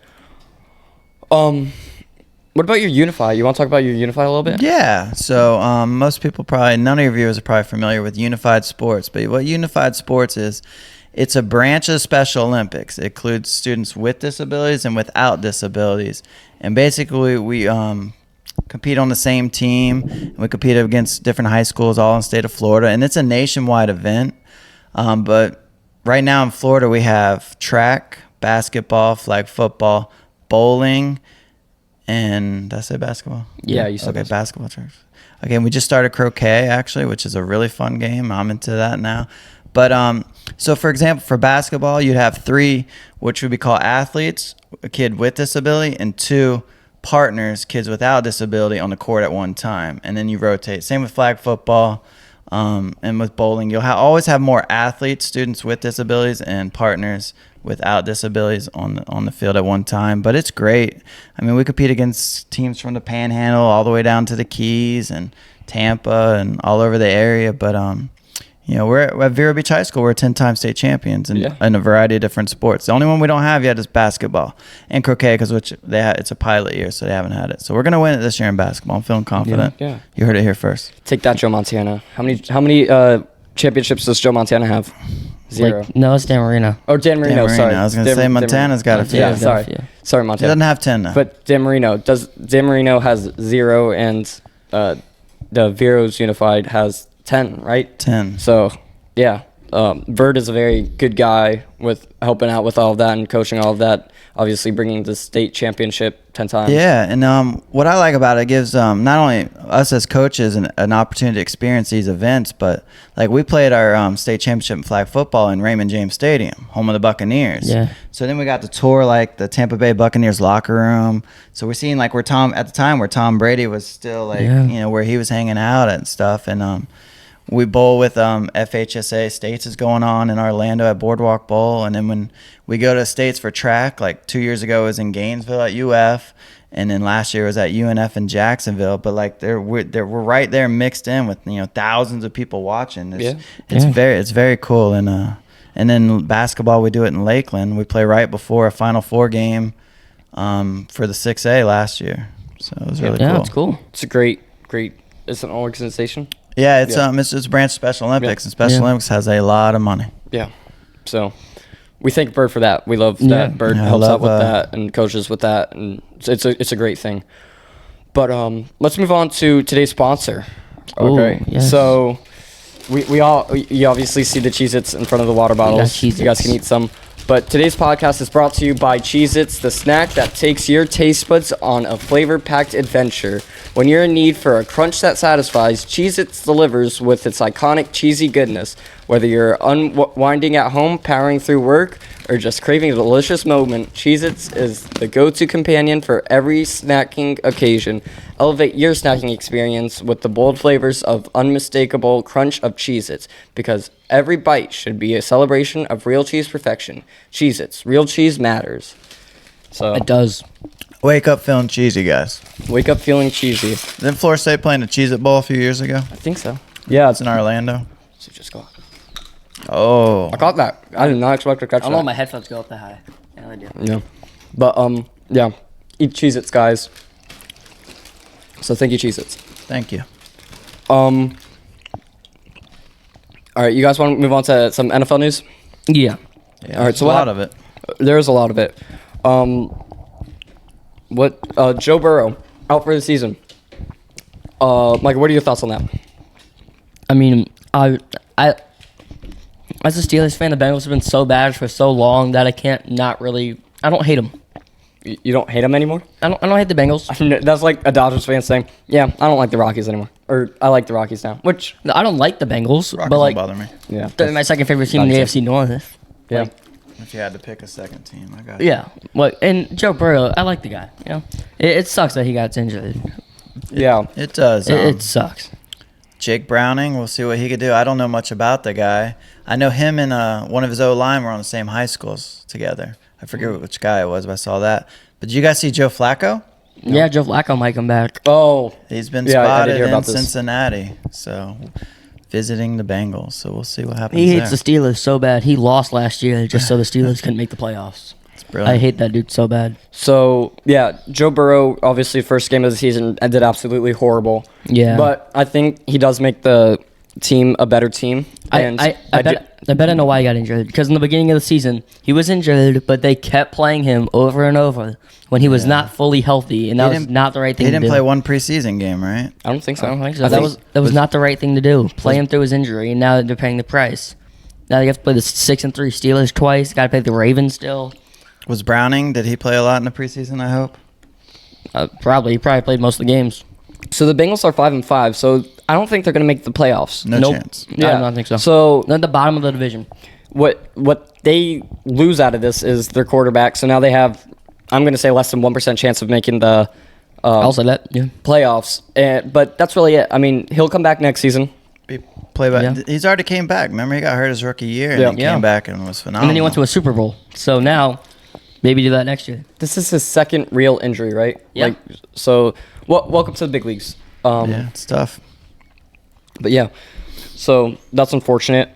Speaker 1: What about your Unify? You want to talk about your Unify a little bit?
Speaker 3: Yeah. So most people none of your viewers are probably familiar with Unified Sports. But what Unified Sports is, it's a branch of Special Olympics. It includes students with disabilities and without disabilities. And basically, we compete on the same team. We compete against different high schools all in the state of Florida. And it's a nationwide event. But right now in Florida, we have track, basketball, flag football, bowling, and did I say basketball?
Speaker 1: Yeah, you said
Speaker 3: okay,
Speaker 1: basketball.
Speaker 3: basketball church. Okay, and we just started croquet actually, which is a really fun game. I'm into that now. But So, for example, for basketball, you'd have 3, which would be called athletes, a kid with disability, and 2 partners, kids without disability, on the court at one time. And then you rotate. Same with flag football and with bowling. You'll always have more athletes, students with disabilities, and partners without disabilities on the field at one time. But it's great. I mean, we compete against teams from the Panhandle all the way down to the Keys and Tampa and all over the area. But we're at Vero Beach High School. We're 10-time state champions in a variety of different sports. The only one we don't have yet is basketball and croquet, because it's a pilot year, so they haven't had it. So we're gonna win it this year in basketball. I'm feeling confident.
Speaker 1: Yeah.
Speaker 3: You heard it here first.
Speaker 1: Take that, Joe Montana. How many championships does Joe Montana have? 0.
Speaker 2: No, it's Dan Marino.
Speaker 1: Oh, Dan Marino. Sorry,
Speaker 3: I was gonna say Montana's got a few.
Speaker 1: Yeah, sorry,
Speaker 3: He
Speaker 1: Montana.
Speaker 3: doesn't have 10 though.
Speaker 1: But Dan Marino has 0, and the Veros Unified has 10, right?
Speaker 3: 10.
Speaker 1: So, yeah, Byrd is a very good guy with helping out with all of that and coaching all of that. Obviously, bringing the state championship 10 times.
Speaker 3: Yeah, and what I like about it gives not only us as coaches an opportunity to experience these events, but like we played our state championship in flag football in Raymond James Stadium, home of the Buccaneers.
Speaker 2: Yeah.
Speaker 3: So then we got to tour like the Tampa Bay Buccaneers locker room. So we're seeing like where Tom Brady was still where he was hanging out and stuff, and we bowl with FHSA States is going on in Orlando at Boardwalk Bowl. And then when we go to States for track, like 2 years ago it was in Gainesville at UF. And then last year it was at UNF in Jacksonville. But like we're right there mixed in with thousands of people watching. It's very cool. And then basketball, we do it in Lakeland. We play right before a Final Four game for the 6A last year. So it was really cool.
Speaker 2: Yeah, it's cool.
Speaker 1: It's a great. It's an organization.
Speaker 3: Yeah, it's branch Special Olympics, and Special Olympics has a lot of money.
Speaker 1: Yeah, so we thank Byrd for that. We love that Byrd helps out with that and coaches with that, and it's a great thing. But let's move on to today's sponsor. Okay,
Speaker 2: yes.
Speaker 1: So you obviously see the Cheez-Its in front of the water bottles. You guys can eat some. But today's podcast is brought to you by Cheez-Its, the snack that takes your taste buds on a flavor-packed adventure. When you're in need for a crunch that satisfies, Cheez-Its delivers with its iconic cheesy goodness. Whether you're unwinding at home, powering through work, or just craving a delicious moment, Cheez-Its is the go-to companion for every snacking occasion. Elevate your snacking experience with the bold flavors of unmistakable crunch of Cheez-Its, because every bite should be a celebration of real cheese perfection. Cheez-Its, real cheese matters. So
Speaker 2: It does.
Speaker 3: Wake up feeling cheesy, guys.
Speaker 1: Wake up feeling cheesy.
Speaker 3: Didn't Florida State play in a Cheez-It Bowl a few years ago?
Speaker 1: I think so. Yeah,
Speaker 3: It's in Orlando.
Speaker 1: So just go.
Speaker 3: Oh.
Speaker 1: I caught that. I did not expect to catch
Speaker 2: I don't
Speaker 1: that.
Speaker 2: know my headphones go up that high. Yeah, they do.
Speaker 1: Yeah. But yeah. Eat Cheez-Its, guys. So thank you, Cheez-Its.
Speaker 3: Thank you.
Speaker 1: All right, you guys want to move on to some NFL news?
Speaker 2: Yeah.
Speaker 3: Yeah,
Speaker 1: All right, so
Speaker 3: a
Speaker 1: what
Speaker 3: lot of it.
Speaker 1: There's a lot of it. Joe Burrow out for the season. Mike, what are your thoughts on that?
Speaker 2: I mean, I as a Steelers fan, the Bengals have been so bad for so long that I can't not really. I don't hate them.
Speaker 1: You don't hate them anymore?
Speaker 2: I don't hate the Bengals.
Speaker 1: That's like a Dodgers fan saying, "Yeah, I don't like the Rockies anymore," or "I like the Rockies now." Which
Speaker 2: I don't like the Bengals,
Speaker 3: Rockets
Speaker 2: but like
Speaker 3: don't bother me.
Speaker 1: yeah,
Speaker 2: they're my second favorite team in the AFC North.
Speaker 1: yeah.
Speaker 2: Like,
Speaker 3: If you had to pick a second team, I got you.
Speaker 2: yeah. Like, and Joe Burrow, I like the guy. You know, it sucks that he got injured.
Speaker 1: Yeah.
Speaker 3: It does.
Speaker 2: It sucks.
Speaker 3: Jake Browning, we'll see what he could do. I don't know much about the guy. I know him and one of his O-line were on the same high schools together. I forget which guy it was, but I saw that. But did you guys see Joe Flacco?
Speaker 2: Yeah, Joe Flacco might come back.
Speaker 1: Oh,
Speaker 3: He's been
Speaker 1: Yeah, I did
Speaker 3: spotted
Speaker 1: hear
Speaker 3: in
Speaker 1: about this.
Speaker 3: Cincinnati, so visiting the Bengals. So we'll see what happens
Speaker 2: He
Speaker 3: there.
Speaker 2: hates the Steelers so bad. He lost last year just so the Steelers couldn't make the playoffs.
Speaker 3: It's brilliant.
Speaker 2: I hate that dude so bad.
Speaker 1: so yeah, Joe Burrow, obviously first game of the season, did absolutely horrible.
Speaker 2: Yeah.
Speaker 1: But I think he does make the team a better team. And
Speaker 2: I bet I know why he got injured. Because in the beginning of the season, he was injured, but they kept playing him over and over when he was not fully healthy, and that was not the right thing
Speaker 3: He
Speaker 2: to do.
Speaker 3: didn't play one preseason game, right?
Speaker 1: I don't think so.
Speaker 2: I don't think so. That was not the right thing to do. Play him through his injury, and now they're paying the price. Now you have to play the 6-3 Steelers twice. Got to play the Ravens still.
Speaker 3: Was Browning, did he play a lot in the preseason, I hope?
Speaker 2: Probably. He probably played most of the games.
Speaker 1: So the Bengals are 5-5. So I don't think they're going to make the playoffs.
Speaker 3: No chance.
Speaker 2: I don't think so.
Speaker 1: So
Speaker 2: They're at the bottom of the division.
Speaker 1: what they lose out of this is their quarterback. So now they have, I'm going to say, less than 1% chance of making the
Speaker 2: I'll say that. Yeah.
Speaker 1: playoffs. But that's really it. I mean, he'll come back next season.
Speaker 3: He's already came back. Remember, he got hurt his rookie year, and he came back and was phenomenal.
Speaker 2: And then he went to a Super Bowl. So now, maybe do that next year.
Speaker 1: This is his second real injury, right?
Speaker 2: Yeah.
Speaker 1: Welcome to the big leagues.
Speaker 3: Yeah, it's tough.
Speaker 1: But yeah, so that's unfortunate.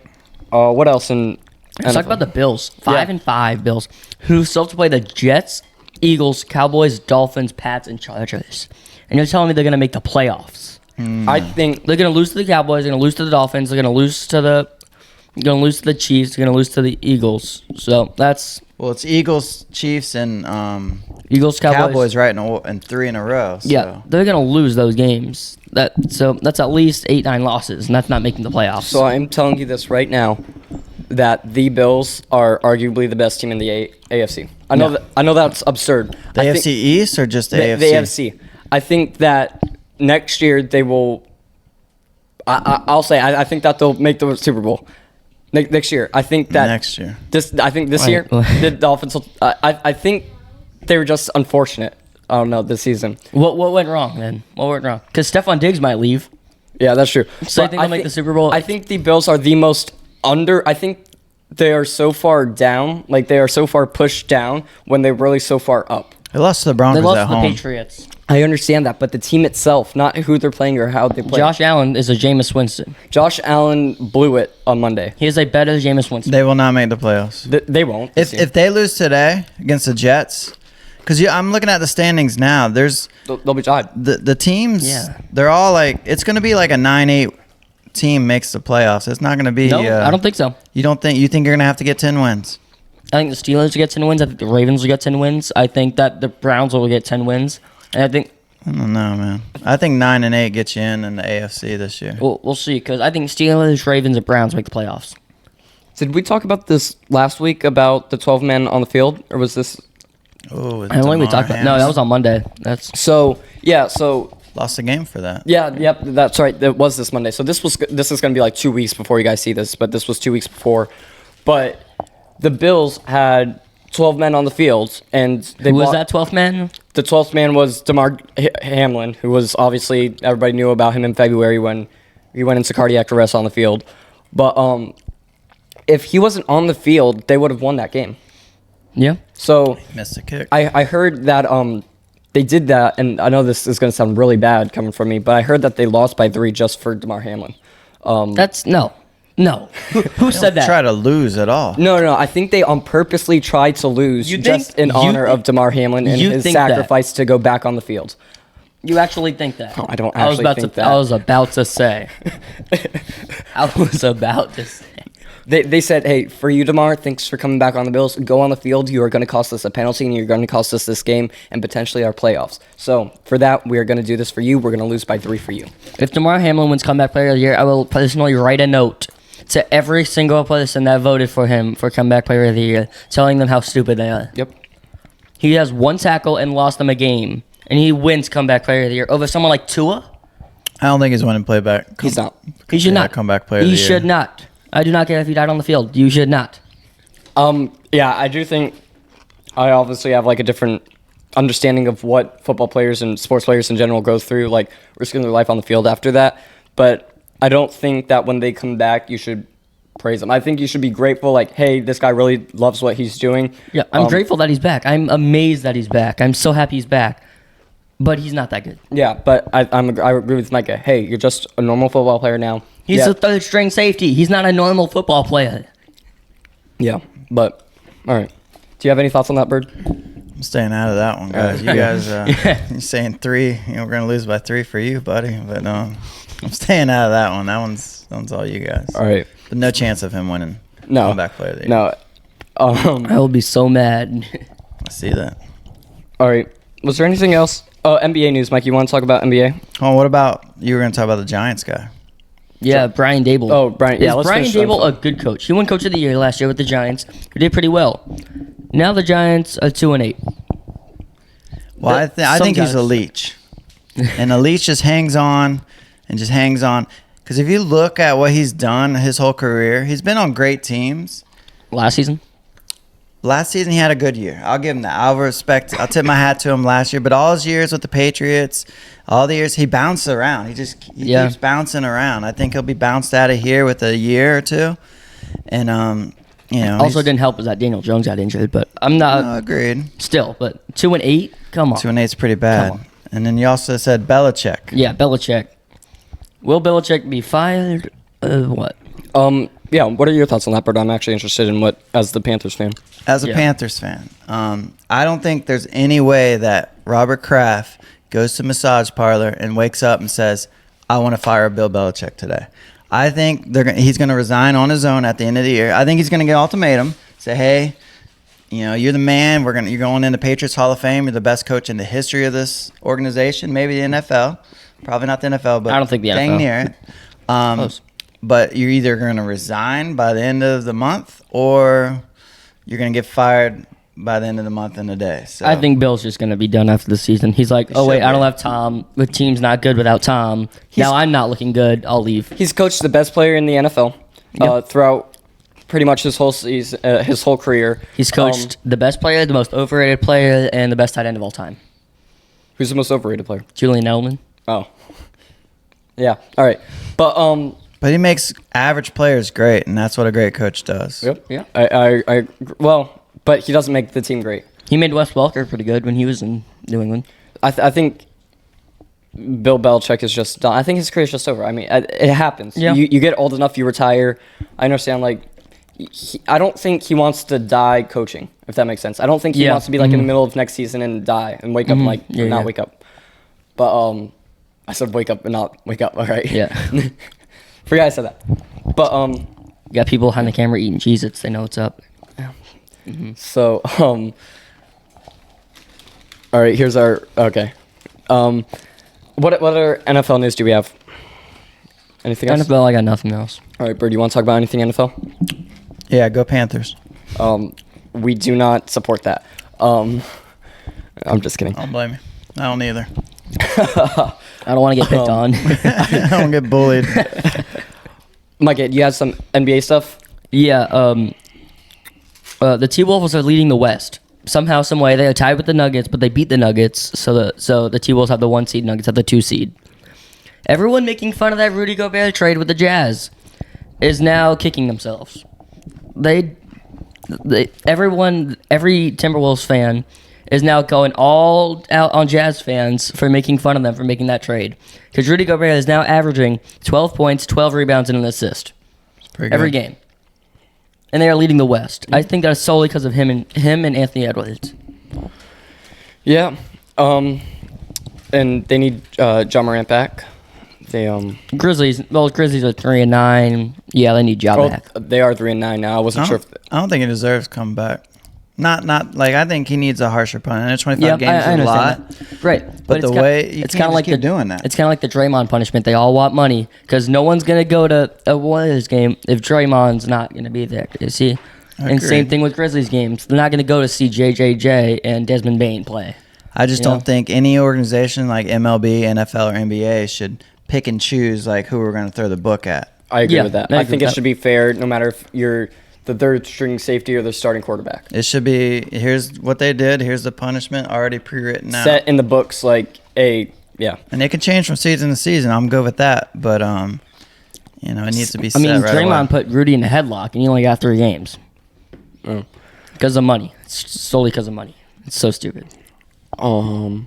Speaker 1: What else in?
Speaker 2: Let's talk about the Bills. 5-5 Bills, who still have to play the Jets, Eagles, Cowboys, Dolphins, Pats, and Chargers. And you're telling me they're going to make the playoffs?
Speaker 1: I think
Speaker 2: They're going to lose to the Cowboys. They're going to lose to the Dolphins. They're going to lose to the. Chiefs. They're going to lose to the Eagles. So that's
Speaker 3: Well, it's Eagles, Chiefs, and
Speaker 2: Eagles,
Speaker 3: Cowboys right in 3 in a row. So.
Speaker 2: Yeah, they're going to lose those games. That's at least 8-9 losses, and that's not making the playoffs.
Speaker 1: so. I'm telling you this right now, that the Bills are arguably the best team in the AFC. I know that's absurd.
Speaker 3: The AFC East or just the AFC?
Speaker 1: The AFC. I think that next year they will. I'll say I think that they'll make the Super Bowl next year. I think that
Speaker 3: next year.
Speaker 1: This
Speaker 2: Wait.
Speaker 1: year the Dolphins. I think they were just unfortunate. I don't know this season.
Speaker 2: What went wrong then? What went wrong? Because Stephon Diggs might leave.
Speaker 1: Yeah, that's true.
Speaker 2: So I think they'll make the Super Bowl.
Speaker 1: I think the Bills are the most under. I think they are so far down, like they are so far pushed down when they're really so far up.
Speaker 3: They lost to the
Speaker 2: They
Speaker 3: Broncos
Speaker 2: lost
Speaker 3: at
Speaker 2: to the
Speaker 3: home.
Speaker 2: Patriots.
Speaker 1: I understand that, but the team itself, not who they're playing or how they play.
Speaker 2: Josh Allen is a Jameis Winston.
Speaker 1: Josh Allen blew it on Monday.
Speaker 2: He is a better Jameis Winston.
Speaker 3: They will not make the playoffs.
Speaker 1: They won't. this year.
Speaker 3: If they lose today against the Jets, because I'm looking at the standings now. There's
Speaker 1: They'll be tied.
Speaker 3: the teams.
Speaker 2: Yeah.
Speaker 3: They're all like it's going to be like a 9-8 team makes the playoffs. It's not going to be.
Speaker 2: No, I don't think so.
Speaker 3: You don't think? You think you're going to have to get 10 wins?
Speaker 2: I think the Steelers will get 10 wins. I think the Ravens will get 10 wins. I think that the Browns will get 10 wins. And I think
Speaker 3: I don't know, man. I think 9-8 gets you in the AFC this year.
Speaker 2: we'll see, because I think Steelers, Ravens, and Browns make the playoffs.
Speaker 1: Did we talk about this last week about the 12 men on the field, or was this?
Speaker 3: Oh,
Speaker 2: I don't think we talked about. No, that was on Monday.
Speaker 1: So
Speaker 3: lost the game for that.
Speaker 1: yep, that's right. It was this Monday. So this is going to be like 2 weeks before you guys see this, but this was 2 weeks before. But the Bills had 12 men on the field, and they
Speaker 2: Who was that 12th man?
Speaker 1: The 12th man was DeMar Hamlin, who was obviously, everybody knew about him in February when he went into cardiac arrest on the field. But if he wasn't on the field, they would have won that game.
Speaker 2: Yeah.
Speaker 1: So
Speaker 3: Missed a kick.
Speaker 1: I heard that they did that, and I know this is going to sound really bad coming from me, but I heard that they lost by 3 just for DeMar Hamlin.
Speaker 2: That's no. Who said that?
Speaker 3: Try to lose at all.
Speaker 1: No. I think they purposely tried to lose just in honor of DeMar Hamlin and his sacrifice to go back on the field.
Speaker 2: You actually think that?
Speaker 1: No, I don't actually think that.
Speaker 2: I was about to say.
Speaker 1: They said, hey, for you, DeMar, thanks for coming back on the Bills. Go on the field. You are going to cost us a penalty, and you're going to cost us this game and potentially our playoffs. So for that, we are going to do this for you. We're going to lose by 3 for you.
Speaker 2: If DeMar Hamlin wins Comeback Player of the Year, I will personally write a note to every single person that voted for him for Comeback Player of the Year, telling them how stupid they are.
Speaker 1: Yep.
Speaker 2: He has 1 tackle and lost them a game, and he wins Comeback Player of the Year over someone like Tua.
Speaker 3: I don't think he's winning playback.
Speaker 1: He's not.
Speaker 2: He should not.
Speaker 3: Comeback Player of the
Speaker 2: He
Speaker 3: Year.
Speaker 2: should not. I do not care if he died on the field. You should not.
Speaker 1: Yeah, I do think I obviously have like a different understanding of what football players and sports players in general go through, like risking their life on the field after that. But I don't think that when they come back, you should praise them. I think you should be grateful, like, hey, this guy really loves what he's doing.
Speaker 2: Yeah, I'm grateful that he's back. I'm amazed that he's back. I'm so happy he's back. But he's not that good.
Speaker 1: Yeah, but I agree with Micah. Hey, you're just a normal football player now.
Speaker 2: He's a third-string safety. He's not a normal football player.
Speaker 1: Yeah, but, all right. Do you have any thoughts on that, Byrd?
Speaker 3: I'm staying out of that one, guys. You guys, you're saying 3. We're going to lose by 3 for you, buddy. But I'm staying out of that one. That one's all you guys.
Speaker 1: All right.
Speaker 3: But no chance of him winning.
Speaker 1: No.
Speaker 3: Comeback Player of the Year.
Speaker 1: No.
Speaker 2: I will be so mad.
Speaker 3: I see that.
Speaker 1: All right. Was there anything else? Oh, NBA news, Mike. You want to talk about NBA?
Speaker 3: Oh, what about you were going to talk about the Giants guy?
Speaker 2: Yeah, Brian Dable.
Speaker 1: Oh, Brian. Yeah,
Speaker 2: Is
Speaker 1: let's
Speaker 2: Brian
Speaker 1: finish that
Speaker 2: Dable a
Speaker 1: thought.
Speaker 2: good coach? He won Coach of the Year last year with the Giants, who did pretty well. Now the Giants are 2-8.
Speaker 3: Well, I think he's a leech. And a leech just hangs on and just hangs on. Because if you look at what he's done his whole career, he's been on great teams.
Speaker 2: last season?
Speaker 3: Last season, he had a good year. I'll give him that. I'll tip my hat to him last year. But all his years with the Patriots, all the years, he bounced around. He keeps bouncing around. I think he'll be bounced out of here with a year or two. And,
Speaker 2: Also didn't help is that Daniel Jones got injured, but I'm not.
Speaker 3: No, agreed.
Speaker 2: Still, but 2-8, come on.
Speaker 3: 2-8 is pretty bad.
Speaker 2: Come on.
Speaker 3: And then you also said Belichick.
Speaker 2: Yeah, Belichick. Will Belichick be fired? What?
Speaker 1: Yeah, what are your thoughts on that, Byrd? I'm actually interested in what, as the Panthers fan.
Speaker 3: As a Panthers fan, I don't think there's any way that Robert Kraft goes to massage parlor and wakes up and says, I want to fire Bill Belichick today. I think he's going to resign on his own at the end of the year. I think he's going to get an ultimatum, say, hey, you're the man. You're going in the Patriots Hall of Fame. You're the best coach in the history of this organization, maybe the NFL. Probably not the NFL, but
Speaker 2: I don't think the
Speaker 3: dang
Speaker 2: NFL.
Speaker 3: near it.
Speaker 2: Close.
Speaker 3: But you're either going to resign by the end of the month or you're going to get fired by the end of the month in a day. So
Speaker 2: I think Bill's just going to be done after the season. He's like, oh, wait,
Speaker 3: should
Speaker 2: I don't
Speaker 3: be.
Speaker 2: have Tom. The team's not good without Tom. Now I'm not looking good. I'll leave.
Speaker 1: He's coached the best player in the NFL throughout pretty much his whole season, his whole career.
Speaker 2: He's coached the best player, the most overrated player, and the best tight end of all time.
Speaker 1: Who's the most overrated player?
Speaker 2: Julian Edelman.
Speaker 1: Oh. Yeah, all right.
Speaker 3: But he makes average players great, and that's what a great coach does.
Speaker 1: Yep. Yeah. But he doesn't make the team great.
Speaker 2: He made Wes Welker pretty good when he was in New England.
Speaker 1: I think Bill Belichick is just done. I think his career is just over. I mean, it happens.
Speaker 2: Yeah.
Speaker 1: You get old enough, you retire. I understand, I don't think he wants to die coaching, if that makes sense. I don't think he wants to be, in the middle of next season and die and wake up, wake up. But, I said wake up and not wake up, all right?
Speaker 2: Yeah.
Speaker 1: Forgot I said that. But,
Speaker 2: You got people behind the camera eating Cheez-Its. They know what's up.
Speaker 1: So, all right, here's our, okay. What other NFL news do we have? Anything else?
Speaker 2: NFL, I got nothing else.
Speaker 1: All right, Byrd, you want to talk about anything NFL?
Speaker 3: Yeah, go Panthers.
Speaker 1: We do not support that. I'm just kidding.
Speaker 3: I don't blame you. I don't either.
Speaker 2: I don't want to get picked on.
Speaker 3: I don't get bullied.
Speaker 1: Micah, you have some NBA stuff?
Speaker 2: Yeah, the T-Wolves are leading the West. Somehow, some way, they are tied with the Nuggets, but they beat the Nuggets, so the T-Wolves have the 1 seed, Nuggets have the 2 seed. Everyone making fun of that Rudy Gobert trade with the Jazz is now kicking themselves. Every Timberwolves fan is now going all out on Jazz fans for making fun of them for making that trade. Because Rudy Gobert is now averaging 12 points, 12 rebounds, and an assist every game. And they are leading the West. I think that's solely because of him and Anthony Edwards.
Speaker 1: Yeah. And they need John Morant back.
Speaker 2: Grizzlies are 3-9. Yeah, they need Ja back.
Speaker 1: They are 3-9 now. I wasn't sure.
Speaker 3: I don't think he deserves to come back. I think he needs a harsher punishment. 25 games
Speaker 2: I
Speaker 3: is a lot.
Speaker 2: that. Right.
Speaker 3: But the way you
Speaker 2: it's
Speaker 3: can't
Speaker 2: kind of like
Speaker 3: keep doing that.
Speaker 2: It's kind of like the Draymond punishment. They all want money because no one's going to go to a Warriors game if Draymond's not going to be there. You see? And same thing with Grizzlies games. They're not going to go to see JJJ and Desmond Bane play.
Speaker 3: I just don't think any organization like MLB, NFL, or NBA should pick and choose who we're going to throw the book at.
Speaker 1: I agree with that. I think it
Speaker 2: that.
Speaker 1: should be fair no matter if you're the third string safety or the starting quarterback.
Speaker 3: It should be, here's what they did, here's the punishment already pre-written out.
Speaker 1: Set in the books
Speaker 3: And it can change from season to season. I'm good with that. But, it needs to be set right
Speaker 2: Draymond
Speaker 3: away.
Speaker 2: put Rudy in a headlock and he only got 3 games. Because of money. It's solely because of money. It's so stupid.
Speaker 1: All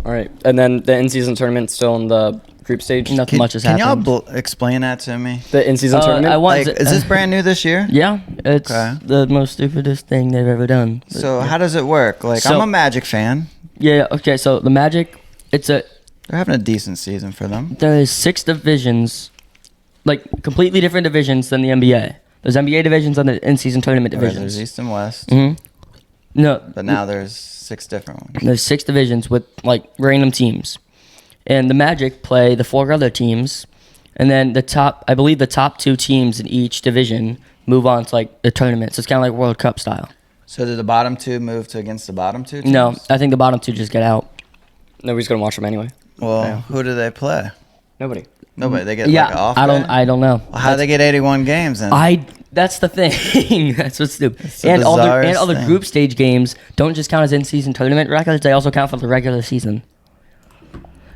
Speaker 1: right. And then the in-season tournament still in the group stage?
Speaker 2: Nothing much has
Speaker 3: Can
Speaker 2: happened.
Speaker 3: y'all explain that to me?
Speaker 1: The in-season tournament?
Speaker 3: Is this brand new this year?
Speaker 2: Yeah, it's
Speaker 3: Okay.
Speaker 2: the most stupidest thing they've ever done.
Speaker 3: So how does it work? I'm a Magic fan.
Speaker 2: Yeah, okay, so the Magic,
Speaker 3: They're having a decent season for them.
Speaker 2: there is 6 divisions, completely different divisions than the NBA. There's NBA divisions and the in-season tournament
Speaker 3: Right,
Speaker 2: divisions.
Speaker 3: there's East and West.
Speaker 2: Mm-hmm. No,
Speaker 3: But now there's 6 different ones.
Speaker 2: there's 6 divisions with random teams. And the Magic play the 4 other teams, and then the top 2 teams in each division move on to the tournament. So it's kind of like World Cup style.
Speaker 3: So did the bottom 2 move to against the bottom 2 teams?
Speaker 2: No, I think the bottom 2 just get out.
Speaker 1: Nobody's going to watch them anyway.
Speaker 3: Well, who do they play?
Speaker 1: Nobody.
Speaker 3: Nobody. They get
Speaker 2: Yeah,
Speaker 3: an off
Speaker 2: I
Speaker 3: day?
Speaker 2: don't know.
Speaker 3: Well, how do they get 81 games then?
Speaker 2: I That's the thing. That's what's stupid.
Speaker 3: the
Speaker 2: And all
Speaker 3: bizarrest
Speaker 2: the
Speaker 3: thing.
Speaker 2: group stage games don't just count as in-season tournament records. They also count for the regular season.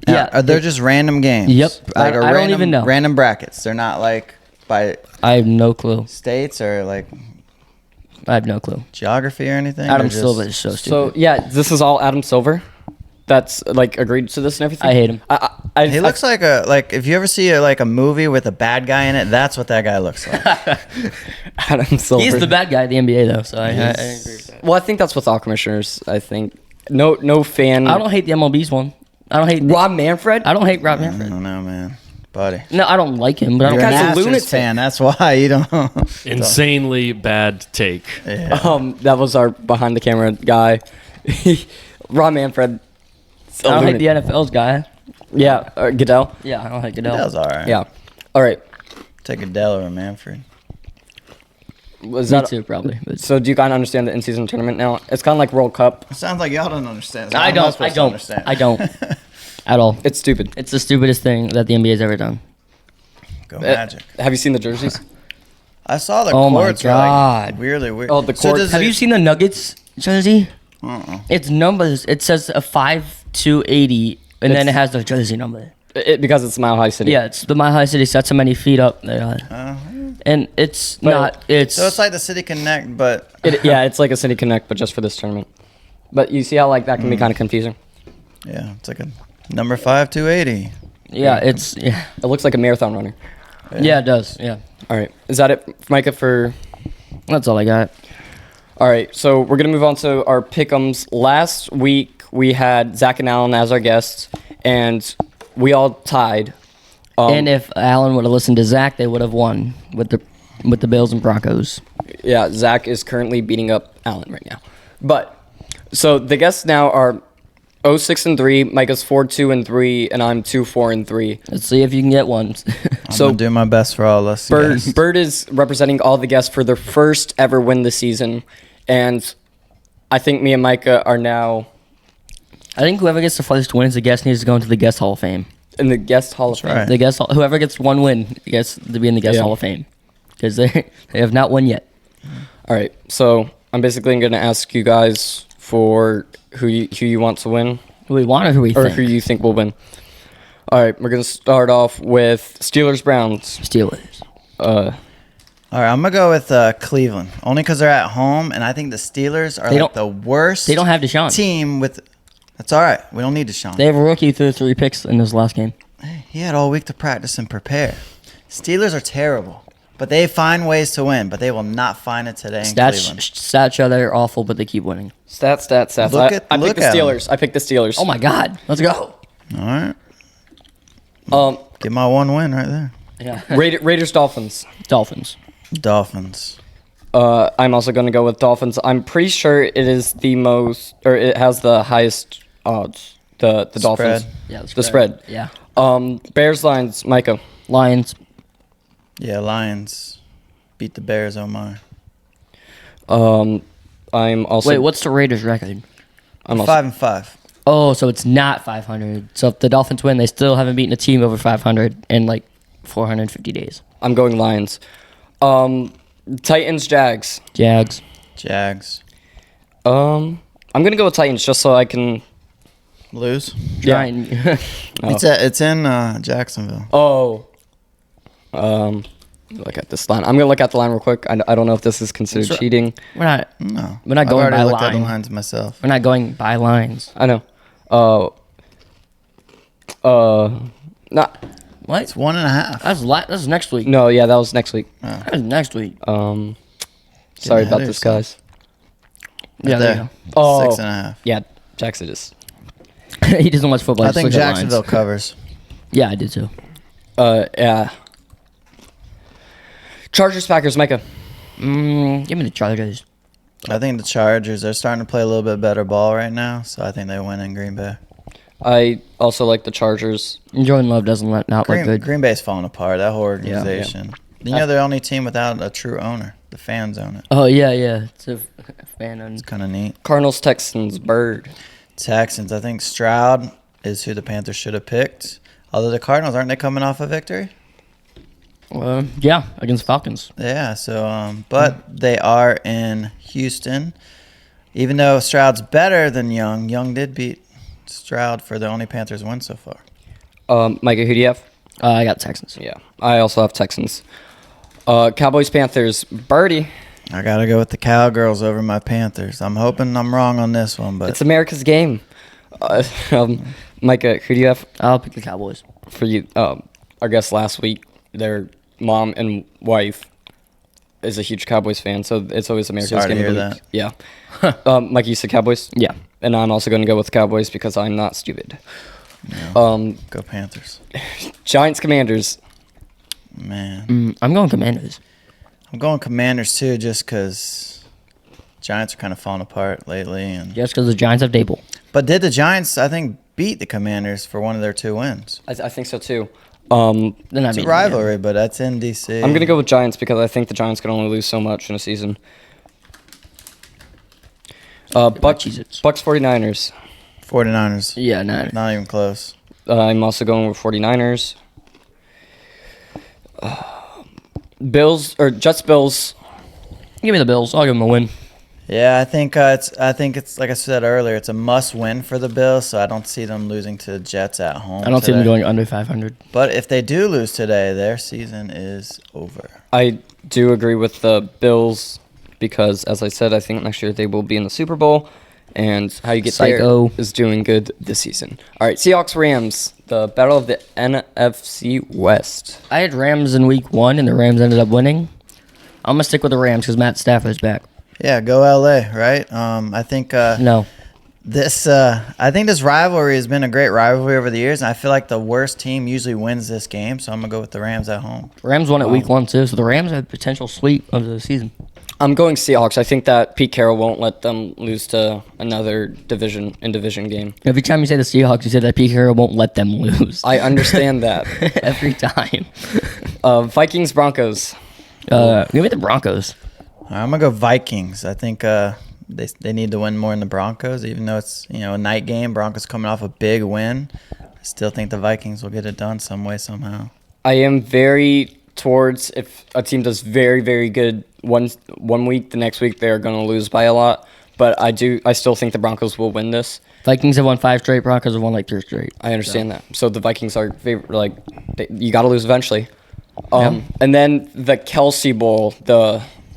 Speaker 3: Yeah, they're just random games.
Speaker 2: Yep. I don't
Speaker 3: random,
Speaker 2: even know.
Speaker 3: Random brackets. They're not like by
Speaker 2: I have no clue.
Speaker 3: states or like
Speaker 2: I have no clue.
Speaker 3: geography or anything.
Speaker 2: Adam
Speaker 3: They're just-
Speaker 2: Silva is so
Speaker 1: So
Speaker 2: stupid.
Speaker 1: yeah, this is all Adam Silver. That's like agreed to this and everything.
Speaker 2: I hate him.
Speaker 3: He looks like if you ever see a movie with a bad guy in it, that's what that guy looks like.
Speaker 1: Adam Silver.
Speaker 2: He's the bad guy at the NBA though, so I agree with that.
Speaker 1: Well, I think that's with all commissioners. I think no fan.
Speaker 2: I don't hate the MLB's one. I don't hate
Speaker 1: Rob Manfred.
Speaker 2: I don't hate Rob
Speaker 3: I
Speaker 2: Manfred.
Speaker 3: don't know, man, buddy.
Speaker 2: No, I don't like him, but I
Speaker 3: You're
Speaker 2: don't
Speaker 3: an
Speaker 1: guy's a
Speaker 3: Astros
Speaker 1: lunatic.
Speaker 3: fan. That's why you don't.
Speaker 4: Insanely bad take.
Speaker 3: Yeah.
Speaker 1: That was our behind the camera guy. Rob Manfred.
Speaker 2: I don't hate the NFL's guy.
Speaker 1: Yeah, Goodell.
Speaker 2: Yeah, I don't hate Goodell.
Speaker 3: That was all right.
Speaker 1: Yeah. All right.
Speaker 3: Take Adele or Manfred.
Speaker 1: Was
Speaker 2: Me
Speaker 1: that
Speaker 2: too, probably. But
Speaker 1: So do you kind of understand the in-season tournament now? It's kind of like World Cup.
Speaker 3: It sounds like y'all don't understand.
Speaker 2: I don't. I don't. I don't. At all.
Speaker 1: It's stupid.
Speaker 2: It's the stupidest thing that the NBA has ever done.
Speaker 3: Go Magic.
Speaker 1: Have you seen the jerseys?
Speaker 3: I saw the
Speaker 2: Oh my
Speaker 3: courts were
Speaker 2: God.
Speaker 3: like weirdly weird.
Speaker 1: Oh, the court-
Speaker 3: does
Speaker 2: Have
Speaker 3: it-
Speaker 2: you seen the Nuggets jersey?
Speaker 3: Uh-uh.
Speaker 2: It's numbers. It says a 5 to 80, and then it
Speaker 1: It's-
Speaker 2: has the jersey number.
Speaker 1: Because it's Mile High City.
Speaker 2: Yeah, it's the Mile High City. That's how many feet up they are. And it's not. It's
Speaker 3: So it's like the City Connect, but
Speaker 1: Yeah, it's like a City Connect, but just for this tournament. But you see how like that can be kind of confusing.
Speaker 3: yeah, it's like a number 5 280.
Speaker 2: yeah. It's yeah.
Speaker 1: It looks like a marathon runner.
Speaker 2: Yeah, it does. Yeah,
Speaker 1: All right. Is that it, Micah, for...
Speaker 2: that's all I got.
Speaker 1: All right, so we're going to move on to our pick'ems. Last week, we had Zach and Alan as our guests, and we all tied.
Speaker 2: And if Allen would have listened to Zach, they would have won with the Bills and Broncos.
Speaker 1: Yeah, Zach is currently beating up Alan right now. But, so the guests now are 0-6-3, Micah's 4-2-3, and I'm 2-4-3.
Speaker 2: Let's see if you can get one.
Speaker 3: I'm
Speaker 1: So
Speaker 3: gonna do my best for all us. guys.
Speaker 1: Byrd is representing all the guests for their first ever win this season, and I think me and Micah are now
Speaker 2: I think whoever gets the first win as a guest needs to go into the guest Hall of Fame.
Speaker 1: in the guest hall of fame.
Speaker 3: right.
Speaker 2: The guest whoever gets one win gets to be in the guest
Speaker 1: Yeah.
Speaker 2: Hall of Fame because they have not won yet.
Speaker 1: All right, so I'm basically going to ask you guys for who you want to win,
Speaker 2: Who we want or who we
Speaker 1: or
Speaker 2: think?
Speaker 1: who you think will win. All right, we're going to start off with Steelers-Browns.
Speaker 2: Steelers.
Speaker 3: All right, I'm gonna go with Cleveland only because they're at home, and I think the Steelers are
Speaker 2: They
Speaker 3: like
Speaker 2: don't-
Speaker 3: the worst.
Speaker 2: They don't have Deshaun.
Speaker 3: team with. That's all right. We don't need Deshaun.
Speaker 2: They have a rookie who threw 3 picks in this last game.
Speaker 3: He had all week to practice and prepare. Steelers are terrible, but they find ways to win. But they will not find it today in Cleveland.
Speaker 2: Stats show they're awful, but they keep winning.
Speaker 1: Stats.
Speaker 3: Look
Speaker 1: I
Speaker 3: at-
Speaker 1: picked
Speaker 3: look
Speaker 1: the
Speaker 3: at 'em.
Speaker 1: Steelers. I picked the Steelers.
Speaker 2: Oh my God, let's go.
Speaker 3: All right,
Speaker 1: Um,
Speaker 3: get my one win right there.
Speaker 2: Yeah.
Speaker 1: Raiders-Dolphins.
Speaker 2: Dolphins.
Speaker 3: Dolphins.
Speaker 1: I'm also going to go with Dolphins. I'm pretty sure it is the most, or it has the highest odds. The Dolphins.
Speaker 3: Spread.
Speaker 2: Yeah,
Speaker 1: The spread.
Speaker 2: Yeah.
Speaker 1: Bears-Lions. Micah.
Speaker 2: Lions.
Speaker 3: Yeah, Lions beat the Bears. Oh my.
Speaker 1: I'm also.
Speaker 2: Wait, what's the Raiders' record?
Speaker 1: I'm also,
Speaker 3: 5-5.
Speaker 2: Oh, so it's not 500. So if the Dolphins win, they still haven't beaten a team over 500 in like 450 days.
Speaker 1: I'm going Lions. Titans-Jags.
Speaker 2: Jags.
Speaker 3: Jags.
Speaker 1: I'm gonna go with Titans just so I can.
Speaker 3: Lose.
Speaker 1: Yeah.
Speaker 2: Giant-
Speaker 3: It's in Jacksonville.
Speaker 1: Oh. Look at this line. I'm gonna look at the line real quick. I don't know if this is considered
Speaker 2: Sure.
Speaker 1: cheating.
Speaker 2: We're not.
Speaker 3: No,
Speaker 2: We're not
Speaker 3: I've
Speaker 2: going
Speaker 3: already
Speaker 2: by
Speaker 3: looked at the
Speaker 2: line.
Speaker 3: lines myself.
Speaker 2: We're not going by lines.
Speaker 1: I know. Not.
Speaker 2: What?
Speaker 3: It's 1.5.
Speaker 2: That's next week.
Speaker 1: No. Yeah, that was next week.
Speaker 2: That was next week.
Speaker 1: Sorry
Speaker 3: ahead
Speaker 1: about
Speaker 3: of
Speaker 1: this,
Speaker 3: yourself.
Speaker 1: guys.
Speaker 2: Yeah, there
Speaker 3: there.
Speaker 2: you
Speaker 1: Oh.
Speaker 3: 6.5.
Speaker 1: Yeah, Jackson just.
Speaker 2: go. He doesn't watch football.
Speaker 3: I
Speaker 2: just
Speaker 3: think
Speaker 2: looks at lines.
Speaker 3: Jacksonville covers.
Speaker 2: Yeah, I did too.
Speaker 1: Yeah. Chargers, Packers, Micah.
Speaker 2: Give me the Chargers.
Speaker 3: I think the Chargers are starting to play a little bit better ball right now, so I think they win in Green Bay.
Speaker 1: I also like the Chargers.
Speaker 2: Jordan Love doesn't not look good.
Speaker 3: Green Bay's falling apart. That whole organization. You know, they're the only team without a true owner. The fans own it.
Speaker 2: Oh yeah. It's a fan on.
Speaker 3: It's kind of neat.
Speaker 1: Cardinals, Texans, Byrd.
Speaker 3: Texans. I think Stroud is who the Panthers should have picked. Although the Cardinals, aren't they coming off a victory?
Speaker 2: Yeah, against Falcons.
Speaker 3: Yeah, so but they are in Houston. Even though Stroud's better than Young, Young did beat Stroud for the only Panthers win so far.
Speaker 1: Micah, who do you have?
Speaker 2: I got Texans.
Speaker 1: Yeah, I also have Texans. Cowboys, Panthers, Birdie.
Speaker 3: I gotta go with the Cowgirls over my Panthers. I'm hoping I'm wrong on this one, but
Speaker 1: It's America's game. Micah, who do you have
Speaker 2: I'll pick the Cowboys.
Speaker 1: for you? Our guest last week, their mom and wife is a huge Cowboys fan, so it's always America's
Speaker 3: Sorry to
Speaker 1: game of
Speaker 3: hear
Speaker 1: the week. Yeah. Micah, you said Cowboys?
Speaker 2: Yeah.
Speaker 1: And I'm also going to go with Cowboys because I'm not stupid.
Speaker 3: go Panthers.
Speaker 1: Giants, Commanders.
Speaker 3: Man,
Speaker 2: I'm going Commanders.
Speaker 3: I'm going Commanders too, just because Giants are kind of falling apart lately. And
Speaker 2: Just because the Giants have Dable.
Speaker 3: but did the Giants, I think, beat the Commanders for one of their 2 wins?
Speaker 1: I think so too.
Speaker 2: Then
Speaker 3: It's a rivalry, but that's in DC.
Speaker 1: I'm going to go with Giants because I think the Giants can only lose so much in a season. Bucks,
Speaker 2: Cheez-Its.
Speaker 3: 49ers.
Speaker 2: Yeah, no.
Speaker 3: Not even close.
Speaker 1: I'm also going with 49ers. Bills or Jets, Bills.
Speaker 2: Give me the Bills. I'll give them a win.
Speaker 3: Yeah, I think it's like I said earlier, it's a must-win for the Bills, so I don't see them losing to the Jets at home.
Speaker 2: I don't see them
Speaker 3: today.
Speaker 2: going under 500.
Speaker 3: But if they do lose today, their season is over.
Speaker 1: I do agree with the Bills because, as I said, I think next year they will be in the Super Bowl, and how you get
Speaker 2: Psycho.
Speaker 1: there is doing good this season. All right, Seahawks, Rams, the battle of the NFC West.
Speaker 2: I had Rams in week 1, and the Rams ended up winning. I'm going to stick with the Rams because Matt Stafford's back.
Speaker 3: Yeah, go LA, right? I think
Speaker 2: No.
Speaker 3: this rivalry has been a great rivalry over the years, and I feel like the worst team usually wins this game, so I'm gonna go with the Rams at home.
Speaker 2: Rams won at week 1, too, so the Rams have potential sweep of the season.
Speaker 1: I'm going Seahawks. I think that Pete Carroll won't let them lose to another division game.
Speaker 2: Every time you say the Seahawks, you say that Pete Carroll won't let them lose.
Speaker 1: I understand that.
Speaker 2: Every time.
Speaker 1: Vikings, Broncos.
Speaker 2: Give me the Broncos.
Speaker 3: I'm gonna go Vikings. I think they need to win more than the Broncos, even though it's a night game. Broncos coming off a big win. I still think the Vikings will get it done some way somehow.
Speaker 1: I am very towards if a team does very, very good one week, the next week they're going to lose by a lot. But I still think the Broncos will win this.
Speaker 2: Vikings have won 5 straight. Broncos have won like 3 straight.
Speaker 1: I understand that. So the Vikings are you got to lose eventually.
Speaker 2: Yeah.
Speaker 1: And then the Kelsey Bowl,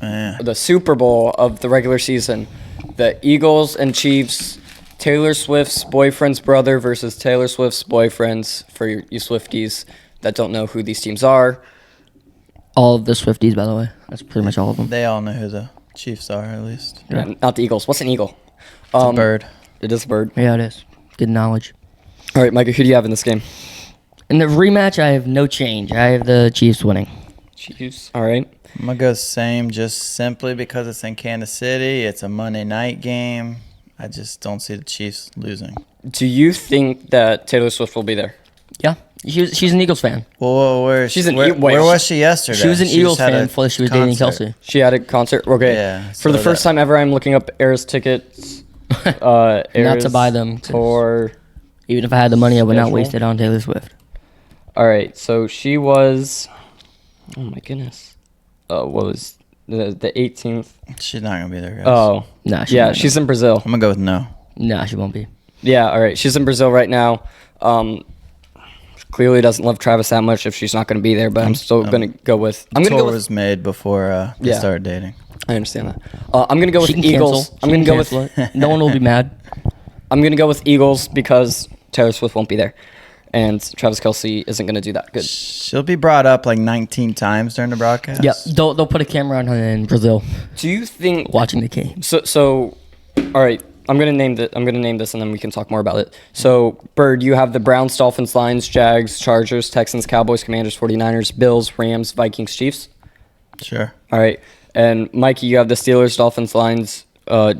Speaker 3: Yeah.
Speaker 1: the Super Bowl of the regular season, the Eagles and Chiefs, Taylor Swift's boyfriend's brother versus Taylor Swift's boyfriends, for you Swifties that don't know who these teams are.
Speaker 2: All of the Swifties, by the way. That's pretty much all of them.
Speaker 3: They all know who the Chiefs are, at least.
Speaker 2: Yeah.
Speaker 1: Not the Eagles. What's an eagle?
Speaker 3: It's a bird.
Speaker 1: It is a bird.
Speaker 2: Yeah, it is. Good knowledge.
Speaker 1: All right, Micah, who do you have in this game?
Speaker 2: In the rematch, I have no change. I have the Chiefs winning.
Speaker 1: Chiefs. All right.
Speaker 3: I'm gonna go same, just simply because it's in Kansas City. It's a Monday night game. I just don't see the Chiefs losing.
Speaker 1: Do you think that Taylor Swift will be there?
Speaker 2: Yeah. She's an Eagles fan.
Speaker 3: Well, where was she yesterday?
Speaker 2: She was an Eagles
Speaker 3: just had
Speaker 2: fan
Speaker 3: a
Speaker 2: before she was dating
Speaker 3: concert.
Speaker 2: Kelsey.
Speaker 1: She had a concert. Okay.
Speaker 3: Yeah,
Speaker 1: For the
Speaker 3: so
Speaker 1: first time ever, I'm looking up Eras tickets.
Speaker 2: Not to buy them. 'cause
Speaker 1: Or
Speaker 2: even if I had the money, I would not
Speaker 1: Schedule.
Speaker 2: waste it on Taylor Swift.
Speaker 1: all right. So she was. Oh my goodness. What was the 18th?
Speaker 3: She's not gonna be there, guys.
Speaker 1: Oh.
Speaker 2: Nah,
Speaker 1: Yeah, she's in Brazil.
Speaker 3: I'm gonna go with no.
Speaker 2: Nah, she won't be.
Speaker 1: Yeah, all right. She's in Brazil right now. Clearly doesn't love Travis that much if she's not going to be there, but I'm still going to go with... I'm going to
Speaker 3: Tour
Speaker 1: go with...
Speaker 3: was made before they
Speaker 1: Yeah.
Speaker 3: started dating.
Speaker 1: I understand that. I'm going to go with
Speaker 2: She can
Speaker 1: Eagles.
Speaker 2: cancel.
Speaker 1: I'm
Speaker 2: She
Speaker 1: going to
Speaker 2: can
Speaker 1: go with...
Speaker 2: cancel it. No one will be mad.
Speaker 1: I'm going to go with Eagles because Taylor Swift won't be there. And Travis Kelce isn't going to do that good.
Speaker 3: She'll be brought up like 19 times during the broadcast.
Speaker 2: Yeah, they'll put a camera on her in Brazil
Speaker 1: Do you think...
Speaker 2: watching the game.
Speaker 1: So all right. I'm gonna name this, and then we can talk more about it. So, Byrd, you have the Browns, Dolphins, Lions, Jags, Chargers, Texans, Cowboys, Commanders, 49ers, Bills, Rams, Vikings, Chiefs.
Speaker 3: Sure.
Speaker 1: All right. And Mikey, you have the Steelers, Dolphins, Lions,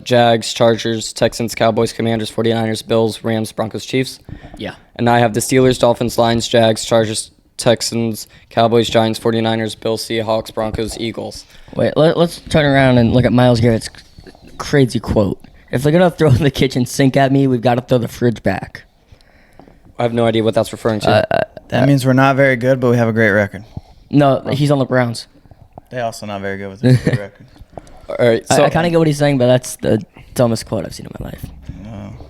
Speaker 1: Jags, Chargers, Texans, Cowboys, Commanders, 49ers, Bills, Rams, Broncos, Chiefs.
Speaker 2: Yeah.
Speaker 1: And I have the Steelers, Dolphins, Lions, Jags, Chargers, Texans, Cowboys, Giants, 49ers, Bills, Seahawks, Broncos, Eagles.
Speaker 2: Wait, let's turn around and look at Myles Garrett's crazy quote. If they're going to throw the kitchen sink at me, we've got to throw the fridge back.
Speaker 1: I have no idea what that's referring to.
Speaker 3: That means we're not very good, but we have a great record.
Speaker 2: No, he's on the Browns.
Speaker 3: They also not very good with their field record.
Speaker 1: All right. So
Speaker 2: I kind of get what he's saying, but that's the dumbest quote I've seen in my life.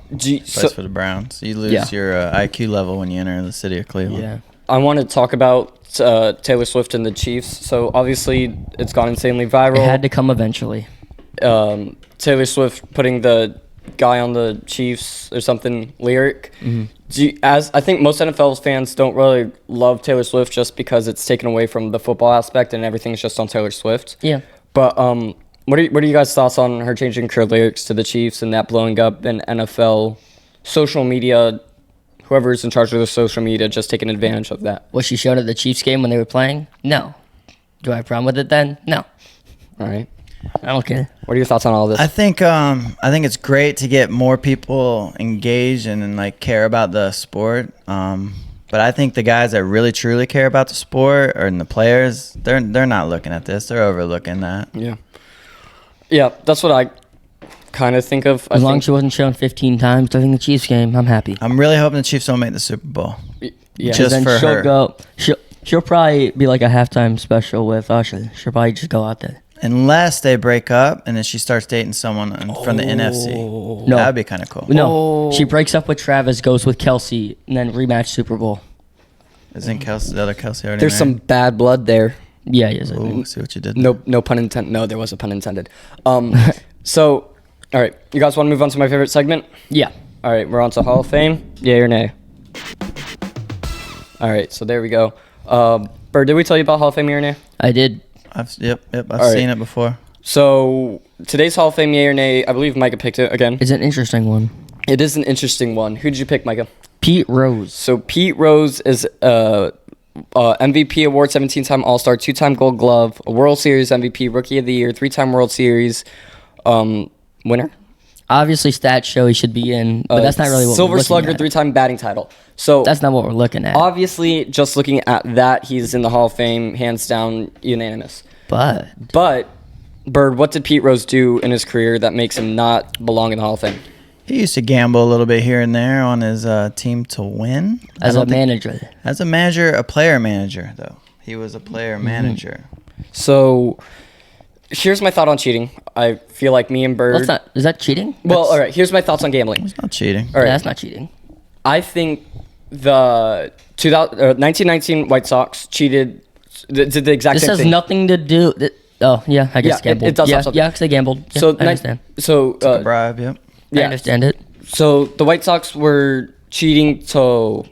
Speaker 3: Plays for the Browns. You lose your IQ level when you enter the city of Cleveland.
Speaker 2: Yeah.
Speaker 1: I want to talk about Taylor Swift and the Chiefs. So obviously it's gone insanely viral.
Speaker 2: It had to come eventually.
Speaker 1: Taylor Swift putting the guy on the Chiefs or something lyric. As I think most NFL fans don't really love Taylor Swift just because it's taken away from the football aspect and everything's just on Taylor Swift.
Speaker 2: Yeah.
Speaker 1: But what are you guys' thoughts on her changing her lyrics to the Chiefs and that blowing up in NFL social media? Whoever's in charge of the social media just taking advantage of that.
Speaker 2: What she showed at the Chiefs game when they were playing? No. Do I have a problem with it then? No.
Speaker 1: All right.
Speaker 2: I don't care.
Speaker 1: What are your thoughts on all this?
Speaker 3: I think it's great to get more people engaged and like care about the sport. But I think the guys that really truly care about the sport or the players, they're not looking at this. They're overlooking that.
Speaker 1: Yeah, that's what I kind of think of.
Speaker 2: As long as she wasn't shown 15 times during the Chiefs game, I'm happy.
Speaker 3: I'm really hoping the Chiefs don't make the Super Bowl.
Speaker 1: Yeah.
Speaker 3: Just
Speaker 2: then
Speaker 3: for
Speaker 2: she'll
Speaker 3: her.
Speaker 2: go. She'll probably be like a halftime special with Usher. She'll probably just go out there.
Speaker 3: Unless they break up and then she starts dating someone from the NFC.
Speaker 2: No.
Speaker 3: That would be kind of cool.
Speaker 2: No, she breaks up with Travis, goes with Kelsey, and then rematch Super Bowl.
Speaker 3: Isn't the other Kelsey already
Speaker 1: There's some
Speaker 3: married?
Speaker 1: bad blood there.
Speaker 2: Yeah, yes.
Speaker 3: Ooh, see what you did there.
Speaker 1: No pun intended. No, there was a pun intended. So, all right, you guys want to move on to my favorite segment?
Speaker 2: Yeah.
Speaker 1: All right, we're on to Hall of Fame. Yay or nay? All right, so there we go. Byrd, did we tell you about Hall of Fame, yay or nay?
Speaker 2: I did.
Speaker 3: I've
Speaker 1: All
Speaker 3: seen
Speaker 1: right.
Speaker 3: it before.
Speaker 1: So today's Hall of Fame, yay or nay? I believe Micah picked it again.
Speaker 2: It's an interesting one.
Speaker 1: It is an interesting one. Who did you pick, Micah?
Speaker 2: Pete Rose.
Speaker 1: So Pete Rose is MVP award, 17-time All-Star, 2-time Gold Glove, a World Series MVP, Rookie of the Year, 3-time World Series winner.
Speaker 2: Obviously, stats show he should be in, but that's not really what
Speaker 1: Silver
Speaker 2: we're looking
Speaker 1: Slugger,
Speaker 2: at.
Speaker 1: 3-time batting title. So
Speaker 2: That's not what we're looking at.
Speaker 1: obviously, just looking at that, he's in the Hall of Fame, hands down, unanimous.
Speaker 2: But
Speaker 1: But Byrd, what did Pete Rose do in his career that makes him not belong in the Hall of Fame?
Speaker 3: He used to gamble a little bit here and there on his team to win.
Speaker 2: as a manager,
Speaker 3: As a manager, a player manager, though. He was a player manager.
Speaker 1: So here's my thought on cheating. I feel like me and Byrd.
Speaker 2: is that cheating?
Speaker 1: Well, all right. Here's my thoughts on gambling.
Speaker 3: It's not cheating.
Speaker 1: All right.
Speaker 2: That's not cheating.
Speaker 1: I think the 1919 White Sox cheated. Did the exact
Speaker 2: This
Speaker 1: same
Speaker 2: has
Speaker 1: thing.
Speaker 2: nothing to do. Oh, yeah, I guess
Speaker 1: Yeah,
Speaker 2: gambled.
Speaker 1: it does have something.
Speaker 2: Yeah, because they gambled. Yeah,
Speaker 1: So
Speaker 2: I understand.
Speaker 1: So
Speaker 3: A bribe, yep.
Speaker 2: I
Speaker 1: yeah.
Speaker 2: understand it.
Speaker 1: So the White Sox were cheating to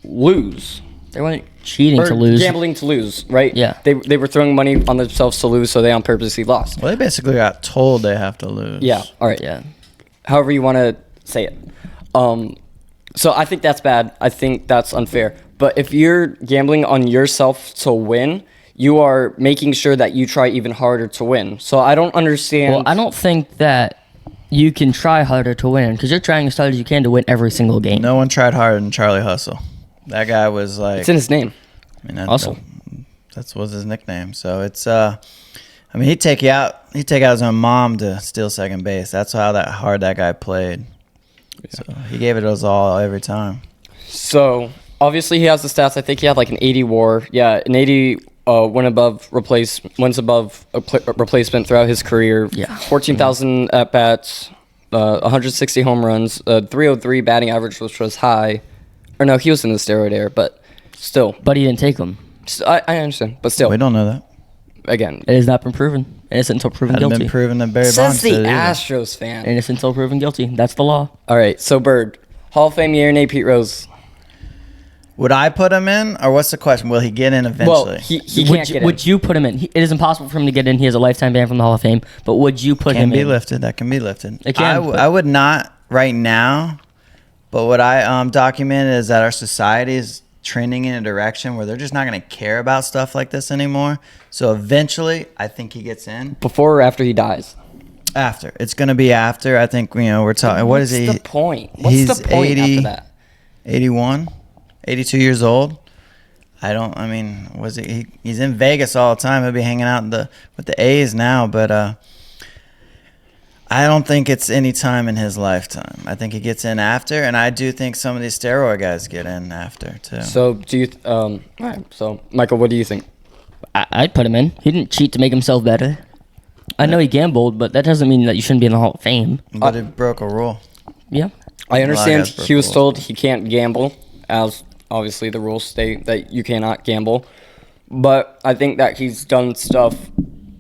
Speaker 1: lose.
Speaker 2: They weren't cheating
Speaker 1: Or
Speaker 2: to lose.
Speaker 1: gambling to lose, right?
Speaker 2: Yeah.
Speaker 1: They were throwing money on themselves to lose, so they on purposely lost.
Speaker 3: Well, they basically got told they have to lose.
Speaker 1: Yeah. All right.
Speaker 2: Yeah.
Speaker 1: However you want to say it. So I think that's bad. I think that's unfair. But if you're gambling on yourself to win, you are making sure that you try even harder to win. So I don't understand.
Speaker 2: Well, I don't think that you can try harder to win because you're trying as hard as you can to win every single game.
Speaker 3: No one tried harder than Charlie Hustle. That guy was like...
Speaker 1: It's in his name.
Speaker 3: I mean,
Speaker 2: Hustle.
Speaker 3: That was his nickname. So it's... I mean, he'd take you out. He'd take out his own mom to steal second base. That's how hard that guy played. So he gave it his all every time.
Speaker 1: So obviously he has the stats. I think he had like an 80 WAR. Yeah, an 80 wins above replacement throughout his career.
Speaker 2: Yeah.
Speaker 1: 14,000 at bats, 160 home runs, 303 batting average, which was high. Or no, he was in the steroid era, but still.
Speaker 2: But he didn't take them.
Speaker 1: I understand, but still.
Speaker 3: We don't know that.
Speaker 1: Again,
Speaker 2: It has not been proven. Innocent until proven
Speaker 3: Hasn't
Speaker 2: guilty.
Speaker 3: been proven that Barry Bonds
Speaker 1: says the
Speaker 3: did it either.
Speaker 1: Astros fan.
Speaker 2: Innocent until proven guilty. That's the law.
Speaker 1: All right, so Byrd, Hall of Fame year, Pete Rose.
Speaker 3: Would I put him in, or what's the question? Will he get in eventually?
Speaker 1: Well, he
Speaker 2: would
Speaker 1: can't
Speaker 2: you,
Speaker 1: get in.
Speaker 2: would you put him in? It is impossible for him to get in. He has a lifetime ban from the Hall of Fame. But would you put
Speaker 3: can
Speaker 2: him
Speaker 3: be
Speaker 2: in?
Speaker 3: lifted. That can be lifted.
Speaker 2: It can, but-
Speaker 3: I would not right now, but what I documented is that our society is trending in a direction where they're just not going to care about stuff like this anymore. So eventually, I think he gets in.
Speaker 1: Before or after he dies?
Speaker 3: After. It's going to be after. I think, we're talking. What is he?
Speaker 1: What's the point? What's
Speaker 3: He's
Speaker 1: the point
Speaker 3: 80,
Speaker 1: after that?
Speaker 3: 81, 82 years old. He's in Vegas all the time. He'll be hanging out with the A's now, but I don't think it's any time in his lifetime. I think he gets in after, and I do think some of these steroid guys get in after too.
Speaker 1: So do you? All right. So Michael, what do you think?
Speaker 2: I'd put him in. He didn't cheat to make himself better. I know he gambled, but that doesn't mean that you shouldn't be in the Hall of Fame.
Speaker 3: But he broke a rule.
Speaker 2: Yeah.
Speaker 1: I understand
Speaker 3: guys broke
Speaker 1: he was
Speaker 3: the
Speaker 1: told he can't gamble, as obviously the rules state that you cannot gamble. But I think that he's done stuff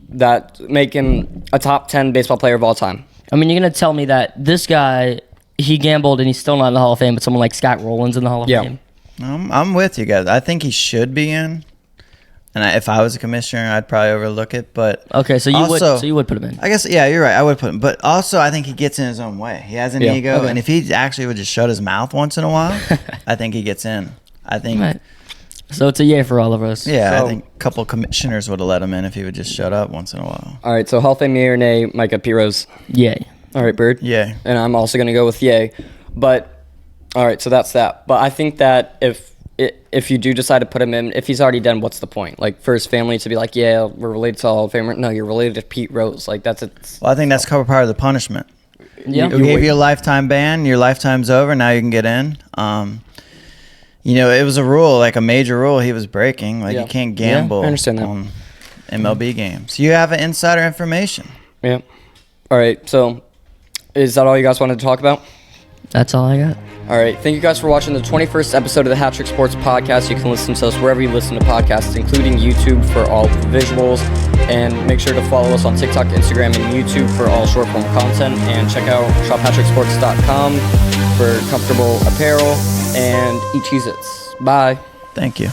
Speaker 1: that make him a top 10 baseball player of all time.
Speaker 2: I mean, you're going to tell me that this guy, he gambled and he's still not in the Hall of Fame, but someone like Scott Rowland's in the Hall of
Speaker 1: Yeah.
Speaker 2: Fame?
Speaker 3: I'm with you guys. I think he should be in. And if I was a commissioner, I'd probably overlook it. But
Speaker 2: Okay, so you
Speaker 3: also,
Speaker 2: would put him in.
Speaker 3: I guess, yeah, you're right. I would put him. But also, I think he gets in his own way. He has an
Speaker 1: Yeah,
Speaker 3: ego.
Speaker 1: okay.
Speaker 3: And if he actually would just shut his mouth once in a while, I think he gets in. I think,
Speaker 2: Right. So it's a yay for all of us.
Speaker 3: yeah,
Speaker 1: So-
Speaker 3: I think a couple commissioners would have let him in if he would just shut up once in a while.
Speaker 1: All right, so Hall of Fame yay or nay, Micah P. Rose.
Speaker 2: Yay.
Speaker 1: All right, Byrd.
Speaker 3: Yeah.
Speaker 1: And I'm also going to go with yay. But, all right, so that's that. But I think that if you do decide to put him in, if he's already done, what's the point? Like, for his family to be like, yeah, we're related to Hall of Famer. No, you're related to Pete Rose. Like, that's it.
Speaker 3: Well, I think that's cover part of the punishment.
Speaker 2: Yeah.
Speaker 3: We gave you a lifetime ban. Your lifetime's over. Now you can get in. It was a rule, like a major rule he was breaking. Like,
Speaker 1: Yeah.
Speaker 3: you can't
Speaker 1: Yeah,
Speaker 3: gamble
Speaker 1: I understand that.
Speaker 3: on MLB games. You have insider information.
Speaker 1: Yeah. All right, so is that all you guys wanted to talk about?
Speaker 2: That's all I got.
Speaker 1: All right, thank you guys for watching the 21st episode of the HatTrick Sports Podcast. You can listen to us wherever you listen to podcasts, including YouTube for all the visuals. And make sure to follow us on TikTok, Instagram, and YouTube for all short-form content. And check out shophattricksports.com for comfortable apparel and eat Cheez-Its. Bye.
Speaker 3: Thank you.